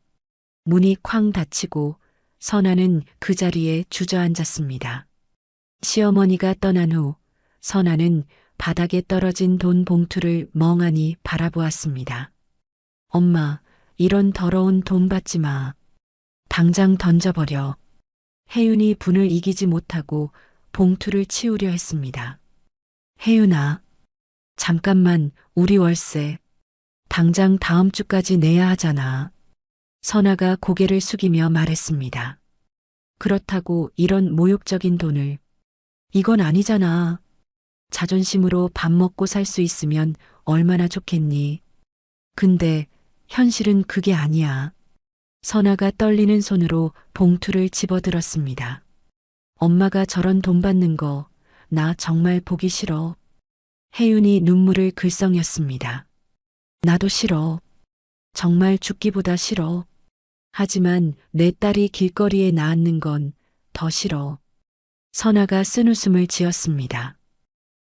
문이 쾅 닫히고 선아는 그 자리에 주저앉았습니다. 시어머니가 떠난 후 선아는 바닥에 떨어진 돈 봉투를 멍하니 바라보았습니다. 엄마, 이런 더러운 돈 받지 마. 당장 던져버려. 혜윤이 분을 이기지 못하고 봉투를 치우려 했습니다. 혜윤아, 잠깐만, 우리 월세. 당장 다음 주까지 내야 하잖아. 선아가 고개를 숙이며 말했습니다. 그렇다고 이런 모욕적인 돈을. 이건 아니잖아. 자존심으로 밥 먹고 살 수 있으면 얼마나 좋겠니. 근데 현실은 그게 아니야. 선아가 떨리는 손으로 봉투를 집어들었습니다. 엄마가 저런 돈 받는 거 나 정말 보기 싫어. 혜윤이 눈물을 글썽였습니다. 나도 싫어. 정말 죽기보다 싫어. 하지만 내 딸이 길거리에 나앉는 건 더 싫어. 선아가 쓴웃음을 지었습니다.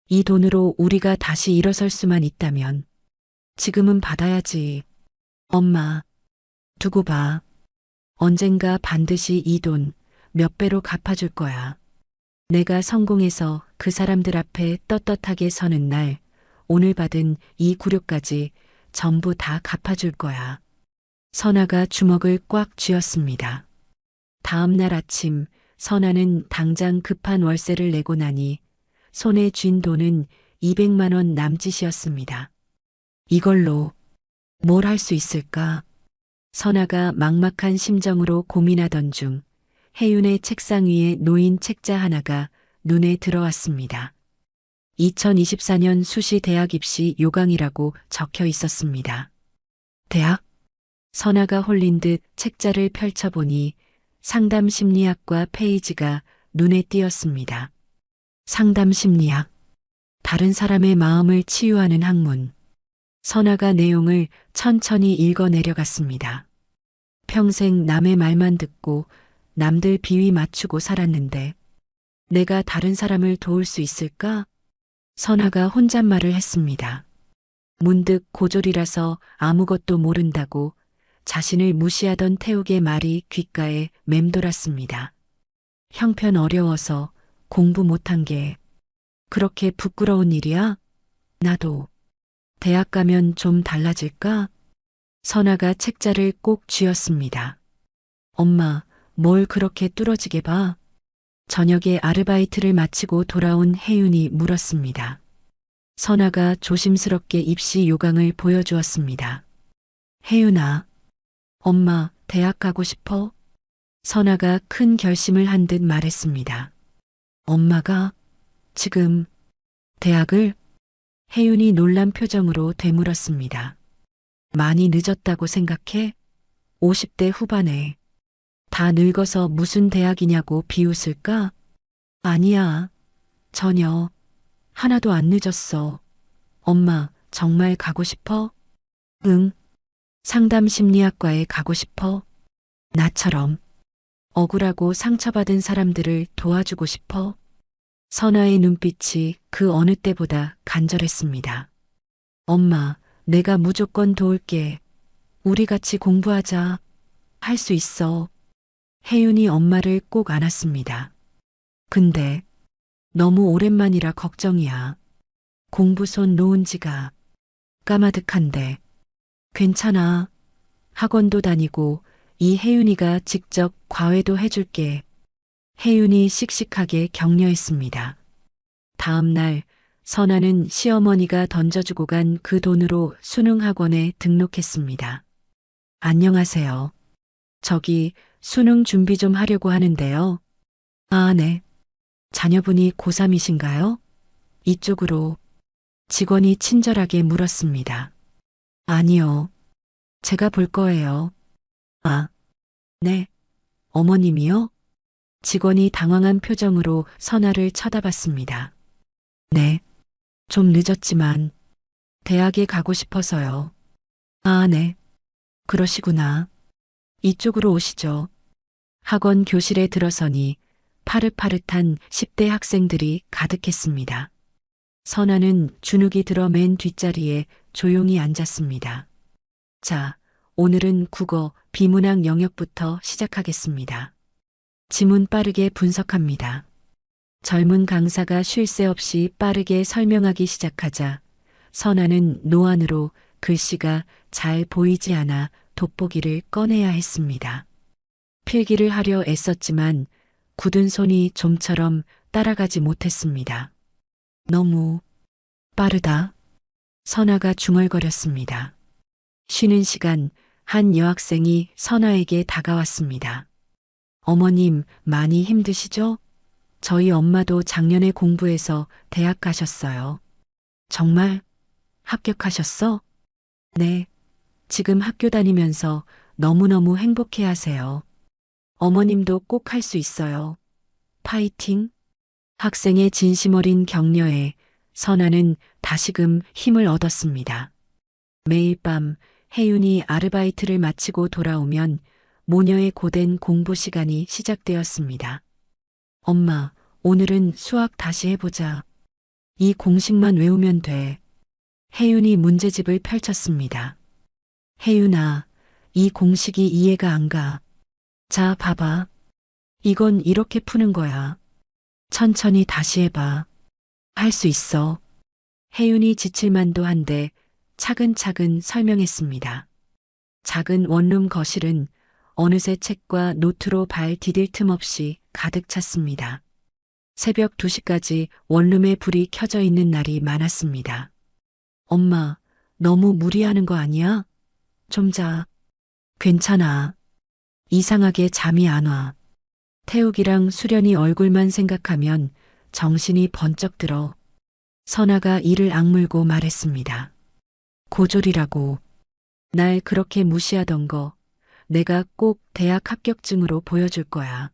이 돈으로 우리가 다시 일어설 수만 있다면 지금은 받아야지. 엄마, 두고 봐. 언젠가 반드시 이 돈 몇 배로 갚아줄 거야. 내가 성공해서 그 사람들 앞에 떳떳하게 서는 날, 오늘 받은 이 굴욕까지 전부 다 갚아줄 거야. 선아가 주먹을 꽉 쥐었습니다. 다음 날 아침 선아는 당장 급한 월세를 내고 나니 손에 쥔 돈은 200만 원 남짓이었습니다. 이걸로 뭘 할 수 있을까? 선아가 막막한 심정으로 고민하던 중 혜윤의 책상 위에 놓인 책자 하나가 눈에 들어왔습니다. 2024년 수시 대학 입시 요강이라고 적혀 있었습니다. 대학? 선아가 홀린 듯 책자를 펼쳐보니 상담 심리학과 페이지가 눈에 띄었습니다. 상담 심리학. 다른 사람의 마음을 치유하는 학문. 선아가 내용을 천천히 읽어 내려갔습니다. 평생 남의 말만 듣고 남들 비위 맞추고 살았는데 내가 다른 사람을 도울 수 있을까? 선아가 혼잣말을 했습니다. 문득 고졸이라서 아무것도 모른다고 자신을 무시하던 태욱의 말이 귓가에 맴돌았습니다. 형편 어려워서 공부 못한 게 그렇게 부끄러운 일이야? 나도 대학 가면 좀 달라질까? 선아가 책자를 꼭 쥐었습니다. 엄마, 뭘 그렇게 뚫어지게 봐? 저녁에 아르바이트를 마치고 돌아온 혜윤이 물었습니다. 선아가 조심스럽게 입시 요강을 보여주었습니다. 혜윤아, 엄마, 대학 가고 싶어? 선아가 큰 결심을 한 듯 말했습니다. 엄마가 지금 대학을? 혜윤이 놀란 표정으로 되물었습니다. 많이 늦었다고 생각해? 50대 후반에. 다 늙어서 무슨 대학이냐고 비웃을까? 아니야. 전혀. 하나도 안 늦었어. 엄마, 정말 가고 싶어? 응. 상담 심리학과에 가고 싶어? 나처럼. 억울하고 상처받은 사람들을 도와주고 싶어? 선아의 눈빛이 그 어느 때보다 간절했습니다. 엄마, 내가 무조건 도울게. 우리 같이 공부하자. 할 수 있어. 혜윤이 엄마를 꼭 안았습니다. 근데 너무 오랜만이라 걱정이야. 공부 손 놓은 지가 까마득한데. 괜찮아. 학원도 다니고 이 혜윤이가 직접 과외도 해줄게. 혜윤이 씩씩하게 격려했습니다. 다음 날 선아는 시어머니가 던져주고 간 그 돈으로 수능학원에 등록했습니다. 안녕하세요. 저기 수능 준비 좀 하려고 하는데요. 아, 네. 자녀분이 고3이신가요? 이쪽으로 직원이 친절하게 물었습니다. 아니요. 제가 볼 거예요. 아, 네. 어머님이요? 직원이 당황한 표정으로 선아를 쳐다봤습니다. 네. 좀 늦었지만 대학에 가고 싶어서요. 아, 네. 그러시구나. 이쪽으로 오시죠. 학원 교실에 들어서니 파릇파릇한 10대 학생들이 가득했습니다. 선아는 주눅이 들어 맨 뒷자리에 조용히 앉았습니다. 자, 오늘은 국어, 비문학 영역부터 시작하겠습니다. 지문 빠르게 분석합니다. 젊은 강사가 쉴 새 없이 빠르게 설명하기 시작하자 선아는 노안으로 글씨가 잘 보이지 않아 돋보기를 꺼내야 했습니다. 필기를 하려 애썼지만 굳은 손이 좀처럼 따라가지 못했습니다. 너무 빠르다. 선아가 중얼거렸습니다. 쉬는 시간 한 여학생이 선아에게 다가왔습니다. 어머님 많이 힘드시죠? 저희 엄마도 작년에 공부해서 대학 가셨어요. 정말? 합격하셨어? 네. 지금 학교 다니면서 너무너무 행복해 하세요. 어머님도 꼭 할 수 있어요. 파이팅! 학생의 진심 어린 격려에 선아는 다시금 힘을 얻었습니다. 매일 밤 혜윤이 아르바이트를 마치고 돌아오면 모녀의 고된 공부 시간이 시작되었습니다. 엄마, 오늘은 수학 다시 해보자. 이 공식만 외우면 돼. 혜윤이 문제집을 펼쳤습니다. 혜윤아, 이 공식이 이해가 안 가. 자, 봐봐. 이건 이렇게 푸는 거야. 천천히 다시 해봐. 할 수 있어. 혜윤이 지칠만도 한데 차근차근 설명했습니다. 작은 원룸 거실은 어느새 책과 노트로 발 디딜 틈 없이 가득 찼습니다. 새벽 2시까지 원룸에 불이 켜져 있는 날이 많았습니다. 엄마, 너무 무리하는 거 아니야? 좀 자. 괜찮아. 이상하게 잠이 안 와. 태욱이랑 수련이 얼굴만 생각하면 정신이 번쩍 들어. 선아가 이를 악물고 말했습니다. 고졸이라고. 날 그렇게 무시하던 거 내가 꼭 대학 합격증으로 보여줄 거야.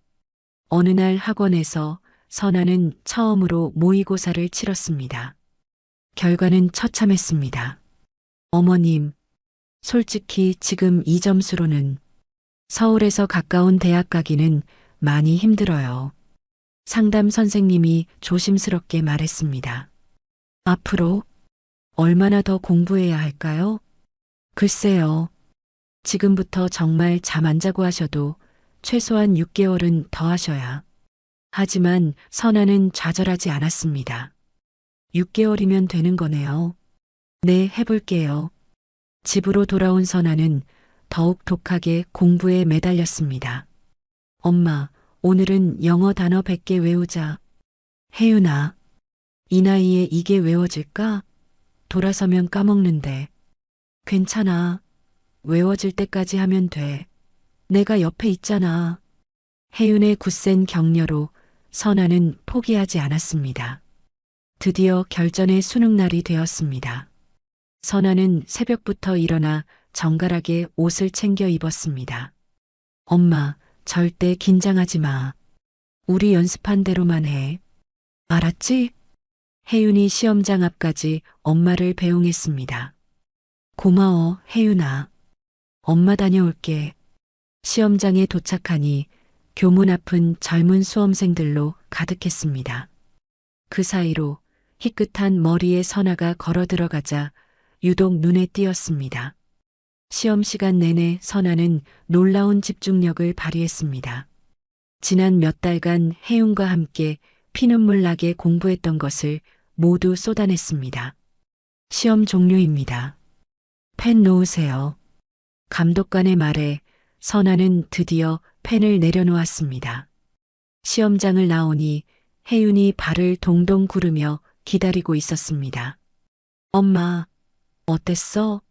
어느 날 학원에서 선아는 처음으로 모의고사를 치렀습니다. 결과는 처참했습니다. 어머님, 솔직히 지금 이 점수로는 서울에서 가까운 대학 가기는 많이 힘들어요. 상담 선생님이 조심스럽게 말했습니다. 앞으로 얼마나 더 공부해야 할까요? 글쎄요. 지금부터 정말 잠 안 자고 하셔도 최소한 6개월은 더 하셔야. 하지만 선아는 좌절하지 않았습니다. 6개월이면 되는 거네요. 네, 해볼게요. 집으로 돌아온 선아는 더욱 독하게 공부에 매달렸습니다. 엄마, 오늘은 영어 단어 100개 외우자. 혜윤아, 이 나이에 이게 외워질까? 돌아서면 까먹는데. 괜찮아. 외워질 때까지 하면 돼. 내가 옆에 있잖아. 혜윤의 굳센 격려로 선아는 포기하지 않았습니다. 드디어 결전의 수능날이 되었습니다. 선아는 새벽부터 일어나 정갈하게 옷을 챙겨 입었습니다. 엄마, 절대 긴장하지 마. 우리 연습한 대로만 해. 알았지? 혜윤이 시험장 앞까지 엄마를 배웅했습니다. 고마워, 혜윤아. 엄마 다녀올게. 시험장에 도착하니 교문 앞은 젊은 수험생들로 가득했습니다. 그 사이로 희끗한 머리에 선아가 걸어 들어가자 유독 눈에 띄었습니다. 시험 시간 내내 선아는 놀라운 집중력을 발휘했습니다. 지난 몇 달간 혜윤과 함께 피눈물 나게 공부했던 것을 모두 쏟아냈습니다. 시험 종료입니다. 펜 놓으세요. 감독관의 말에 선아는 드디어 펜을 내려놓았습니다. 시험장을 나오니 혜윤이 발을 동동 구르며 기다리고 있었습니다. 엄마, 어땠어?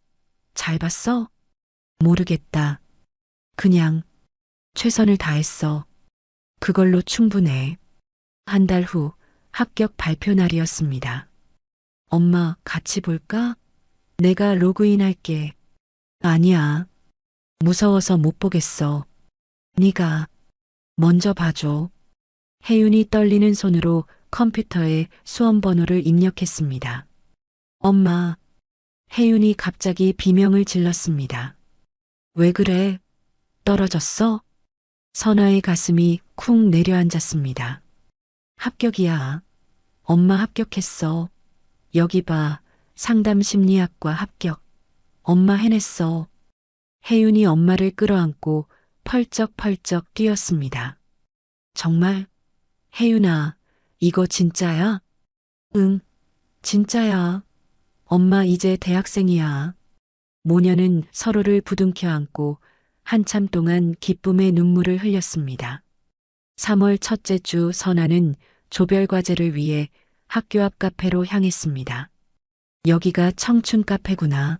잘 봤어? 모르겠다. 그냥 최선을 다했어. 그걸로 충분해. 한 달 후 합격 발표 날이었습니다. 엄마, 같이 볼까? 내가 로그인 할게. 아니야. 무서워서 못 보겠어. 네가 먼저 봐줘. 혜윤이 떨리는 손으로 컴퓨터에 수험 번호를 입력했습니다. 엄마, 혜윤이 갑자기 비명을 질렀습니다. 왜 그래? 떨어졌어? 선아의 가슴이 쿵 내려앉았습니다. 합격이야. 엄마 합격했어. 여기 봐. 상담 심리학과 합격. 엄마 해냈어. 혜윤이 엄마를 끌어안고 펄쩍펄쩍 뛰었습니다. 정말? 혜윤아, 이거 진짜야? 응, 진짜야. 엄마 이제 대학생이야. 모녀는 서로를 부둥켜 안고 한참 동안 기쁨의 눈물을 흘렸습니다. 3월 첫째 주 선아는 조별 과제를 위해 학교 앞 카페로 향했습니다. 여기가 청춘 카페구나.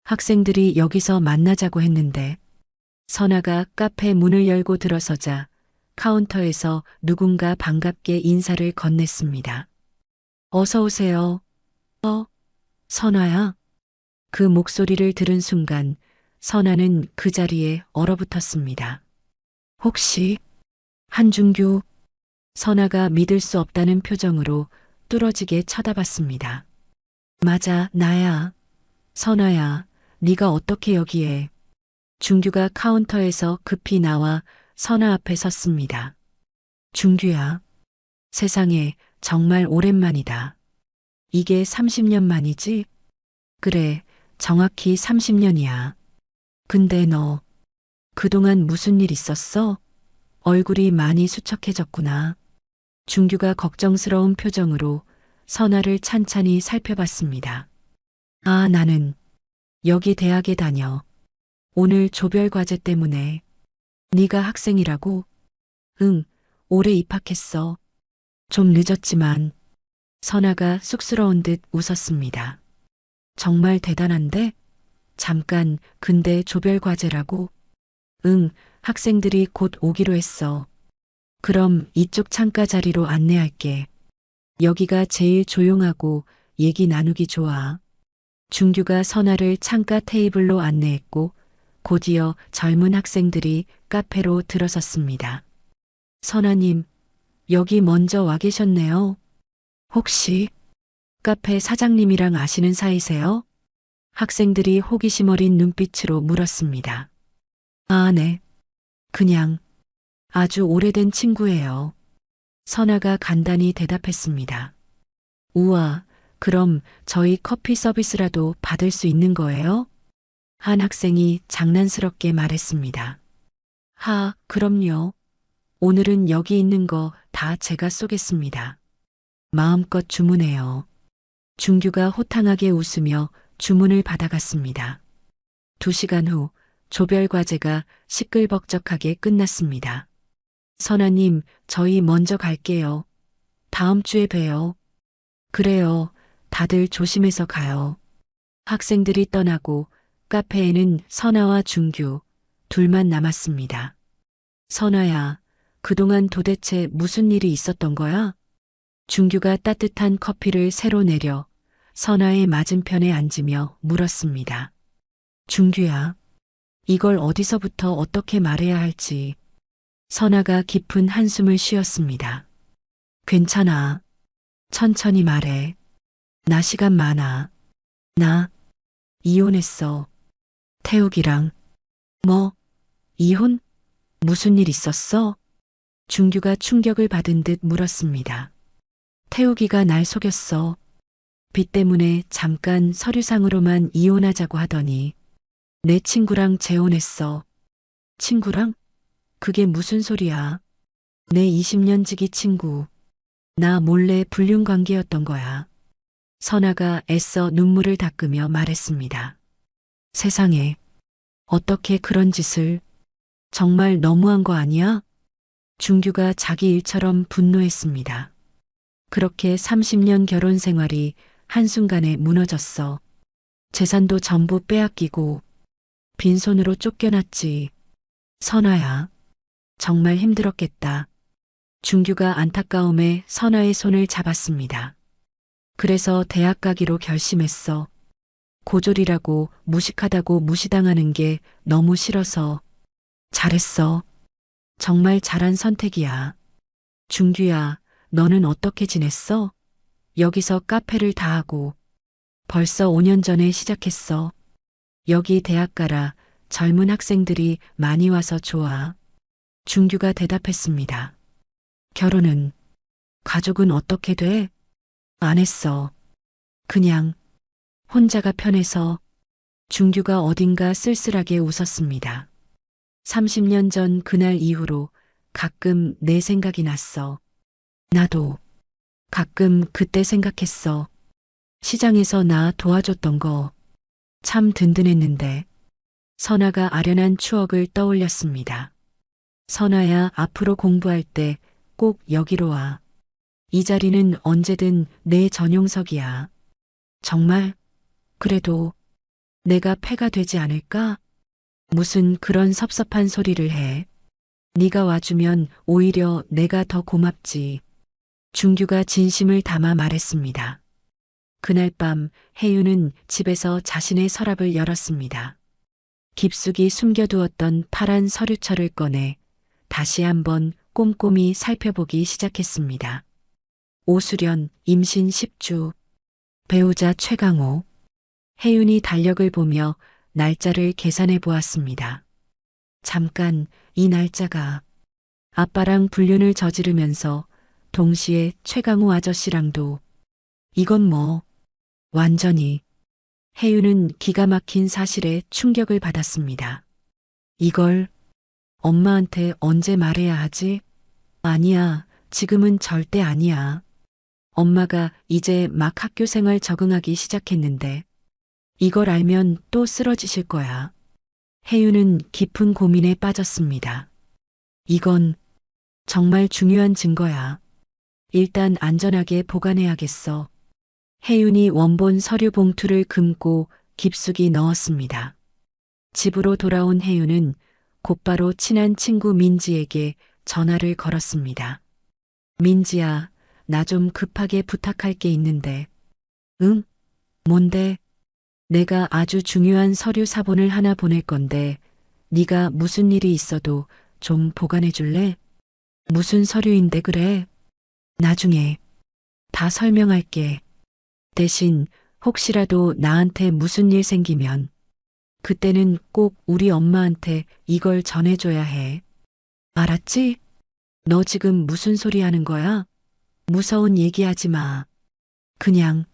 학생들이 여기서 만나자고 했는데 선아가 카페 문을 열고 들어서자 카운터에서 누군가 반갑게 인사를 건넸습니다. 어서 오세요. 선아야. 그 목소리를 들은 순간 선아는 그 자리에 얼어붙었습니다. 혹시 한준규? 선아가 믿을 수 없다는 표정으로 뚫어지게 쳐다봤습니다. 맞아, 나야. 선아야, 네가 어떻게 여기에? 준규가 카운터에서 급히 나와 선아 앞에 섰습니다. 준규야, 세상에 정말 오랜만이다. 이게 30년 만이지? 그래, 정확히 30년이야. 근데 너 그동안 무슨 일 있었어? 얼굴이 많이 수척해졌구나. 준규가 걱정스러운 표정으로 선아를 찬찬히 살펴봤습니다. 아, 나는 여기 대학에 다녀. 오늘 조별 과제 때문에. 네가 학생이라고? 응, 올해 입학했어. 좀 늦었지만. 선아가 쑥스러운 듯 웃었습니다. 정말 대단한데? 잠깐, 근데 조별 과제라고? 응, 학생들이 곧 오기로 했어. 그럼 이쪽 창가 자리로 안내할게. 여기가 제일 조용하고 얘기 나누기 좋아. 준규가 선아를 창가 테이블로 안내했고 곧이어 젊은 학생들이 카페로 들어섰습니다. 선아님, 여기 먼저 와 계셨네요. 혹시 카페 사장님이랑 아시는 사이세요? 학생들이 호기심 어린 눈빛으로 물었습니다. 아, 네. 그냥 아주 오래된 친구예요. 선아가 간단히 대답했습니다. 우와, 그럼 저희 커피 서비스라도 받을 수 있는 거예요? 한 학생이 장난스럽게 말했습니다. 그럼요. 오늘은 여기 있는 거 다 제가 쏘겠습니다. 마음껏 주문해요. 준규가 호탕하게 웃으며 주문을 받아갔습니다. 2시간 후 조별 과제가 시끌벅적하게 끝났습니다. 선아님, 저희 먼저 갈게요. 다음 주에 봬요. 그래요. 다들 조심해서 가요. 학생들이 떠나고 카페에는 선아와 준규 둘만 남았습니다. 선아야, 그동안 도대체 무슨 일이 있었던 거야? 준규가 따뜻한 커피를 새로 내려 선아의 맞은편에 앉으며 물었습니다. 준규야, 이걸 어디서부터 어떻게 말해야 할지. 선아가 깊은 한숨을 쉬었습니다. 괜찮아. 천천히 말해. 나 시간 많아. 나 이혼했어. 태욱이랑. 뭐? 이혼? 무슨 일 있었어? 준규가 충격을 받은 듯 물었습니다. 태욱이가 날 속였어. 빚 때문에 잠깐 서류상으로만 이혼하자고 하더니 내 친구랑 재혼했어. 친구랑? 그게 무슨 소리야? 내 20년 지기 친구. 나 몰래 불륜 관계였던 거야. 선아가 애써 눈물을 닦으며 말했습니다. 세상에, 어떻게 그런 짓을. 정말 너무한 거 아니야? 준규가 자기 일처럼 분노했습니다. 그렇게 30년 결혼 생활이 한순간에 무너졌어. 재산도 전부 빼앗기고 빈손으로 쫓겨났지. 선아야, 정말 힘들었겠다. 준규가 안타까움에 선아의 손을 잡았습니다. 그래서 대학 가기로 결심했어. 고졸이라고 무식하다고 무시당하는 게 너무 싫어서. 잘했어. 정말 잘한 선택이야. 준규야, 너는 어떻게 지냈어? 여기서 카페를 다 하고 벌써 5년 전에 시작했어. 여기 대학 가라. 젊은 학생들이 많이 와서 좋아. 준규가 대답했습니다. 결혼은? 가족은 어떻게 돼? 안 했어. 그냥 혼자가 편해서. 준규가 어딘가 쓸쓸하게 웃었습니다. 30년 전 그날 이후로 가끔 내 생각이 났어. 나도 가끔 그때 생각했어. 시장에서 나 도와줬던 거 참 든든했는데. 선아가 아련한 추억을 떠올렸습니다. 선아야, 앞으로 공부할 때 꼭 여기로 와. 이 자리는 언제든 내 전용석이야. 정말? 그래도 내가 패가 되지 않을까? 무슨 그런 섭섭한 소리를 해. 네가 와주면 오히려 내가 더 고맙지. 준규가 진심을 담아 말했습니다. 그날 밤 혜윤은 집에서 자신의 서랍을 열었습니다. 깊숙이 숨겨두었던 파란 서류철을 꺼내 다시 한번 꼼꼼히 살펴보기 시작했습니다. 오수련, 임신 10주, 배우자 최강호. 혜윤이 달력을 보며 날짜를 계산해 보았습니다. 잠깐, 이 날짜가 아빠랑 불륜을 저지르면서 동시에 최강호 아저씨랑도. 이건 뭐, 완전히. 혜윤은 기가 막힌 사실에 충격을 받았습니다. 이걸 엄마한테 언제 말해야 하지? 아니야, 지금은 절대 아니야. 엄마가 이제 막 학교 생활 적응하기 시작했는데 이걸 알면 또 쓰러지실 거야. 혜윤은 깊은 고민에 빠졌습니다. 이건 정말 중요한 증거야. 일단 안전하게 보관해야겠어. 혜윤이 원본 서류 봉투를 금고 깊숙이 넣었습니다. 집으로 돌아온 혜윤은 곧바로 친한 친구 민지에게 전화를 걸었습니다. 민지야, 나 좀 급하게 부탁할 게 있는데. 응? 뭔데? 내가 아주 중요한 서류 사본을 하나 보낼 건데 네가 무슨 일이 있어도 좀 보관해 줄래? 무슨 서류인데 그래? 나중에 다 설명할게. 대신 혹시라도 나한테 무슨 일 생기면 그때는 꼭 우리 엄마한테 이걸 전해줘야 해. 알았지? 너 지금 무슨 소리 하는 거야? 무서운 얘기하지 마. 그냥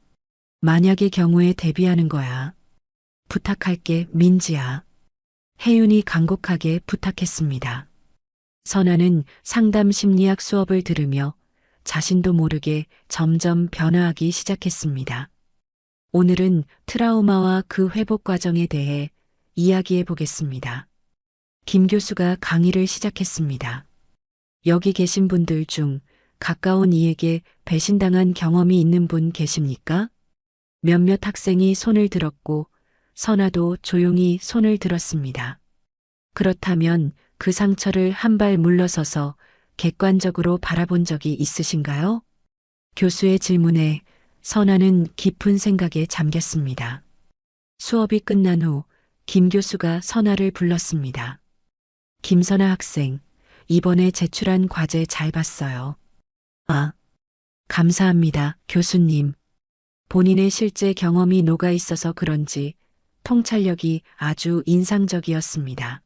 만약의 경우에 대비하는 거야. 부탁할게, 민지야. 혜윤이 간곡하게 부탁했습니다. 선아는 상담 심리학 수업을 들으며 자신도 모르게 점점 변화하기 시작했습니다. 오늘은 트라우마와 그 회복 과정에 대해 이야기해 보겠습니다. 김 교수가 강의를 시작했습니다. 여기 계신 분들 중 가까운 이에게 배신당한 경험이 있는 분 계십니까? 몇몇 학생이 손을 들었고 선아도 조용히 손을 들었습니다. 그렇다면 그 상처를 한 발 물러서서 객관적으로 바라본 적이 있으신가요? 교수의 질문에 선아는 깊은 생각에 잠겼습니다. 수업이 끝난 후 김 교수가 선아를 불렀습니다. 김선아 학생, 이번에 제출한 과제 잘 봤어요. 아, 감사합니다, 교수님. 본인의 실제 경험이 녹아 있어서 그런지 통찰력이 아주 인상적이었습니다.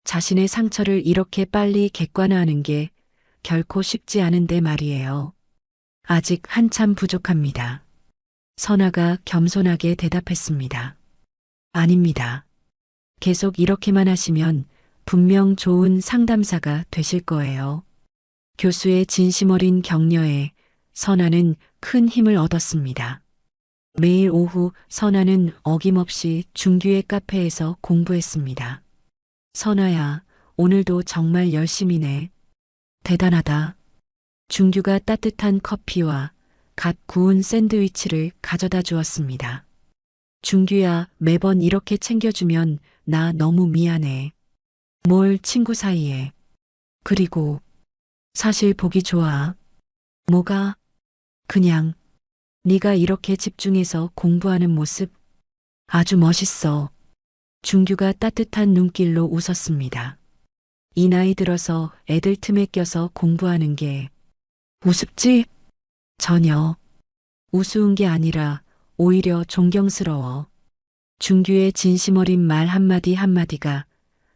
자신의 상처를 이렇게 빨리 객관화하는 게 결코 쉽지 않은데 말이에요. 아직 한참 부족합니다. 선아가 겸손하게 대답했습니다. 아닙니다. 계속 이렇게만 하시면 분명 좋은 상담사가 되실 거예요. 교수의 진심 어린 격려에 선아는 큰 힘을 얻었습니다. 매일 오후 선아는 어김없이 준규의 카페에서 공부했습니다. 선아야, 오늘도 정말 열심히네. 대단하다. 준규가 따뜻한 커피와 갓 구운 샌드위치를 가져다 주었습니다. 준규야, 매번 이렇게 챙겨주면 나 너무 미안해. 뭘 친구 사이에. 그리고 사실 보기 좋아. 뭐가? 그냥 네가 이렇게 집중해서 공부하는 모습 아주 멋있어. 준규가 따뜻한 눈길로 웃었습니다. 이 나이 들어서 애들 틈에 껴서 공부하는 게 우습지? 전혀. 우스운 게 아니라 오히려 존경스러워. 준규의 진심 어린 말 한마디 한마디가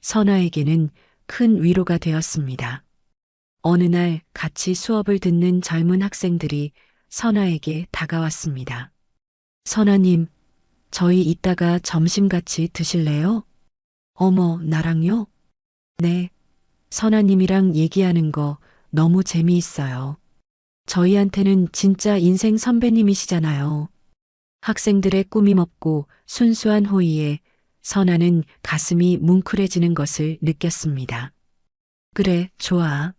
선아에게는 큰 위로가 되었습니다. 어느 날 같이 수업을 듣는 젊은 학생들이 선아에게 다가왔습니다. 선아님, 저희 이따가 점심 같이 드실래요? 어머, 나랑요? 네. 선아님이랑 얘기하는 거 너무 재미있어요. 저희한테는 진짜 인생 선배님이시잖아요. 학생들의 꾸밈 없고 순수한 호의에 선아는 가슴이 뭉클해지는 것을 느꼈습니다. 그래, 좋아.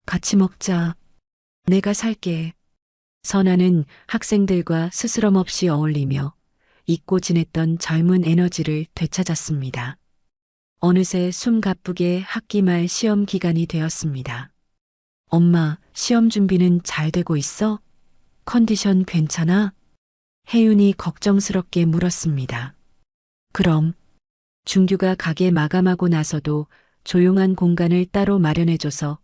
같이 먹자. 내가 살게. 선아는 학생들과 스스럼 없이 어울리며 잊고 지냈던 젊은 에너지를 되찾았습니다. 어느새 숨 가쁘게 학기 말 시험 기간이 되었습니다. 엄마, 시험 준비는 잘 되고 있어? 컨디션 괜찮아? 혜윤이 걱정스럽게 물었습니다. 그럼 준규가 가게 마감하고 나서도 조용한 공간을 따로 마련해줘서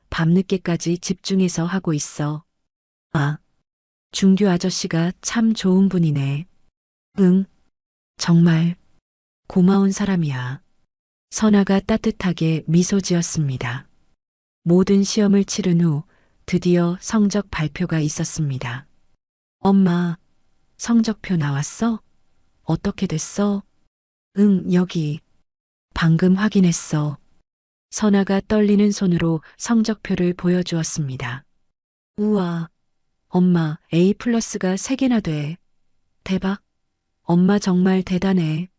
밤늦게까지 집중해서 하고 있어. 아, 준규 아저씨가 참 좋은 분이네. 응, 정말 고마운 사람이야. 선아가 따뜻하게 미소 지었습니다. 모든 시험을 치른 후 드디어 성적 발표가 있었습니다. 엄마, 성적표 나왔어? 어떻게 됐어? 응, 여기. 방금 확인했어. 선아가 떨리는 손으로 성적표를 보여주었습니다. 우와, 엄마 A 플러스가 3개나 돼. 대박. 엄마 정말 대단해.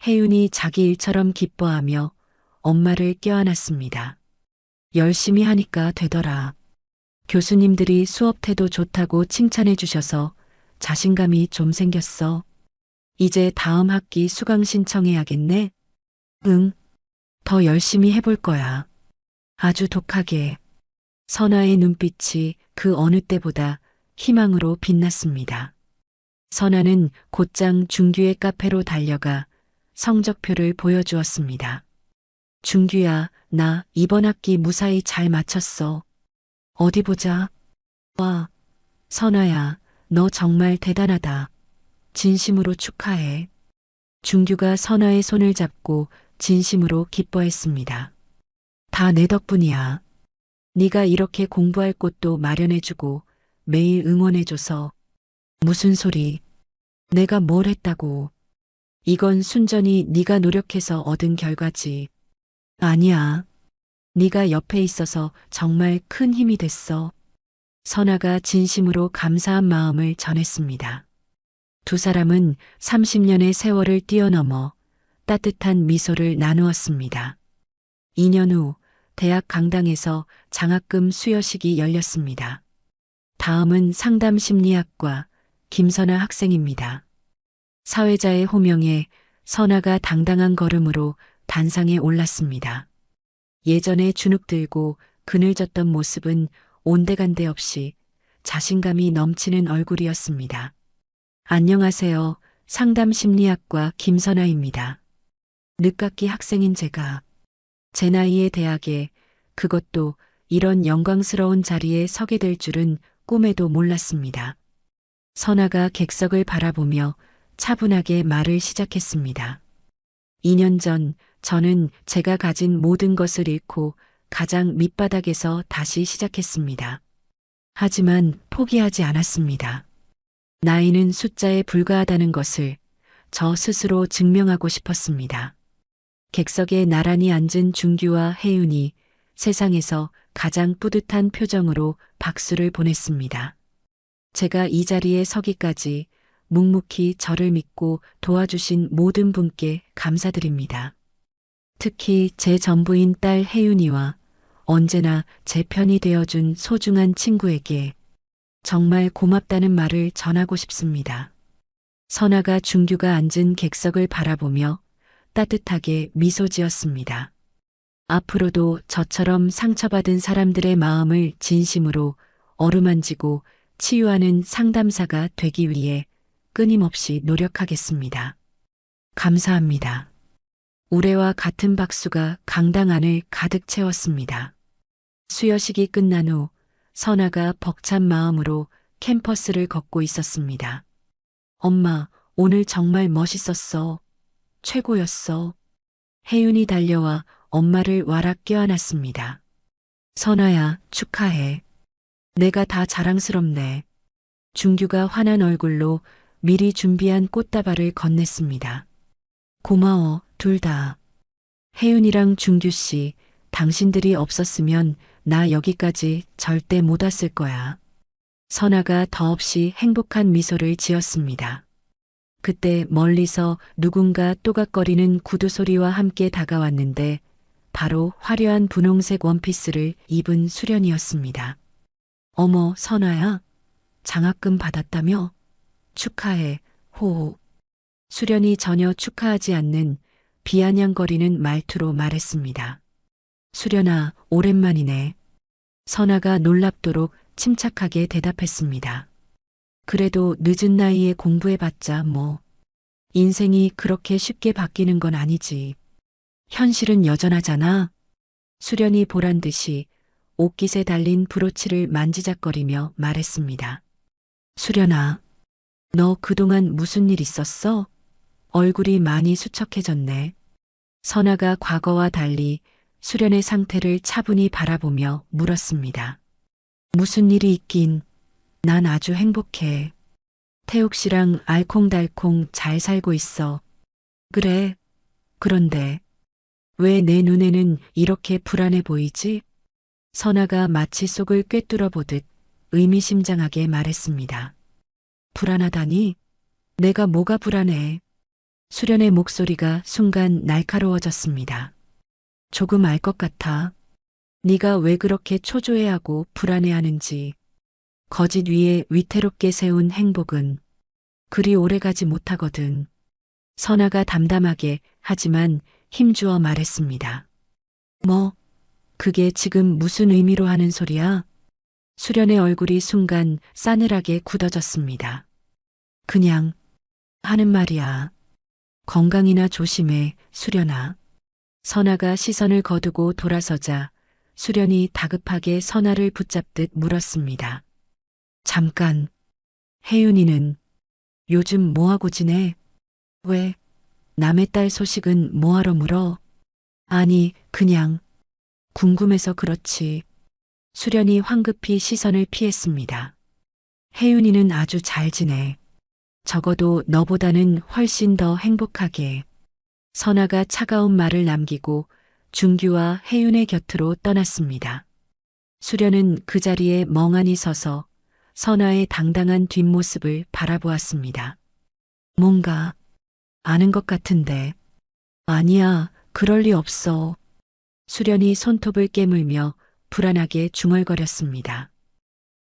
혜윤이 자기 일처럼 기뻐하며 엄마를 껴안았습니다. 열심히 하니까 되더라. 교수님들이 수업 태도 좋다고 칭찬해 주셔서 자신감이 좀 생겼어. 이제 다음 학기 수강 신청해야겠네? 응, 더 열심히 해볼 거야. 아주 독하게. 선아의 눈빛이 그 어느 때보다 희망으로 빛났습니다. 선아는 곧장 준규의 카페로 달려가 성적표를 보여주었습니다. 준규야, 나 이번 학기 무사히 잘 마쳤어. 어디 보자. 와, 선아야, 너 정말 대단하다. 진심으로 축하해. 준규가 선아의 손을 잡고 진심으로 기뻐했습니다. 다 내 덕분이야. 네가 이렇게 공부할 곳도 마련해주고 매일 응원해줘서. 무슨 소리. 내가 뭘 했다고. 이건 순전히 네가 노력해서 얻은 결과지. 아니야. 네가 옆에 있어서 정말 큰 힘이 됐어. 선아가 진심으로 감사한 마음을 전했습니다. 두 사람은 30년의 세월을 뛰어넘어 따뜻한 미소를 나누었습니다. 2년 후 대학 강당에서 장학금 수여식이 열렸습니다. 다음은 상담심리학과 김선아 학생입니다. 사회자의 호명에 선아가 당당한 걸음으로 단상에 올랐습니다. 예전에 주눅 들고 그늘졌던 모습은 온데간데 없이 자신감이 넘치는 얼굴이었습니다. 안녕하세요. 상담심리학과 김선아입니다. 늦깎이 학생인 제가 제 나이에 대학에, 그것도 이런 영광스러운 자리에 서게 될 줄은 꿈에도 몰랐습니다. 선아가 객석을 바라보며 차분하게 말을 시작했습니다. 2년 전 저는 제가 가진 모든 것을 잃고 가장 밑바닥에서 다시 시작했습니다. 하지만 포기하지 않았습니다. 나이는 숫자에 불과하다는 것을 저 스스로 증명하고 싶었습니다. 객석에 나란히 앉은 준규와 혜윤이 세상에서 가장 뿌듯한 표정으로 박수를 보냈습니다. 제가 이 자리에 서기까지 묵묵히 저를 믿고 도와주신 모든 분께 감사드립니다. 특히 제 전부인 딸 혜윤이와 언제나 제 편이 되어준 소중한 친구에게 정말 고맙다는 말을 전하고 싶습니다. 선아가 준규가 앉은 객석을 바라보며 따뜻하게 미소 지었습니다. 앞으로도 저처럼 상처받은 사람들의 마음을 진심으로 어루만지고 치유하는 상담사가 되기 위해 끊임없이 노력하겠습니다. 감사합니다. 우레와 같은 박수가 강당 안을 가득 채웠습니다. 수여식이 끝난 후 선아가 벅찬 마음으로 캠퍼스를 걷고 있었습니다. 엄마, 오늘 정말 멋있었어. 최고였어. 혜윤이 달려와 엄마를 와락 껴안았습니다. 선아야, 축하해. 내가 다 자랑스럽네. 준규가 환한 얼굴로 미리 준비한 꽃다발을 건넸습니다. 고마워, 둘 다. 혜윤이랑 준규 씨, 당신들이 없었으면 나 여기까지 절대 못 왔을 거야. 선아가 더없이 행복한 미소를 지었습니다. 그때 멀리서 누군가 또각거리는 구두 소리와 함께 다가왔는데 바로 화려한 분홍색 원피스를 입은 수련이었습니다. 어머, 선아야. 장학금 받았다며? 축하해, 호호. 수련이 전혀 축하하지 않는 비아냥거리는 말투로 말했습니다. 수련아, 오랜만이네. 선아가 놀랍도록 침착하게 대답했습니다. 그래도 늦은 나이에 공부해봤자 뭐. 인생이 그렇게 쉽게 바뀌는 건 아니지. 현실은 여전하잖아. 수련이 보란 듯이 옷깃에 달린 브로치를 만지작거리며 말했습니다. 수련아, 너 그동안 무슨 일 있었어? 얼굴이 많이 수척해졌네. 선아가 과거와 달리 수련의 상태를 차분히 바라보며 물었습니다. 무슨 일이 있긴. 난 아주 행복해. 태욱 씨랑 알콩달콩 잘 살고 있어. 그래. 그런데 왜 내 눈에는 이렇게 불안해 보이지? 선아가 마치 속을 꿰뚫어 보듯 의미심장하게 말했습니다. 불안하다니? 내가 뭐가 불안해? 수련의 목소리가 순간 날카로워졌습니다. 조금 알 것 같아. 네가 왜 그렇게 초조해하고 불안해하는지. 거짓 위에 위태롭게 세운 행복은 그리 오래가지 못하거든. 선아가 담담하게 하지만 힘주어 말했습니다. 뭐, 그게 지금 무슨 의미로 하는 소리야? 수련의 얼굴이 순간 싸늘하게 굳어졌습니다. 그냥 하는 말이야. 건강이나 조심해, 수련아. 선아가 시선을 거두고 돌아서자 수련이 다급하게 선아를 붙잡듯 물었습니다. 잠깐, 혜윤이는 요즘 뭐하고 지내? 왜? 남의 딸 소식은 뭐하러 물어? 아니, 그냥 궁금해서 그렇지. 수련이 황급히 시선을 피했습니다. 혜윤이는 아주 잘 지내. 적어도 너보다는 훨씬 더 행복하게. 선아가 차가운 말을 남기고 준규와 혜윤의 곁으로 떠났습니다. 수련은 그 자리에 멍하니 서서 선아의 당당한 뒷모습을 바라보았습니다. 뭔가 아는 것 같은데. 아니야, 그럴 리 없어. 수련이 손톱을 깨물며 불안하게 중얼거렸습니다.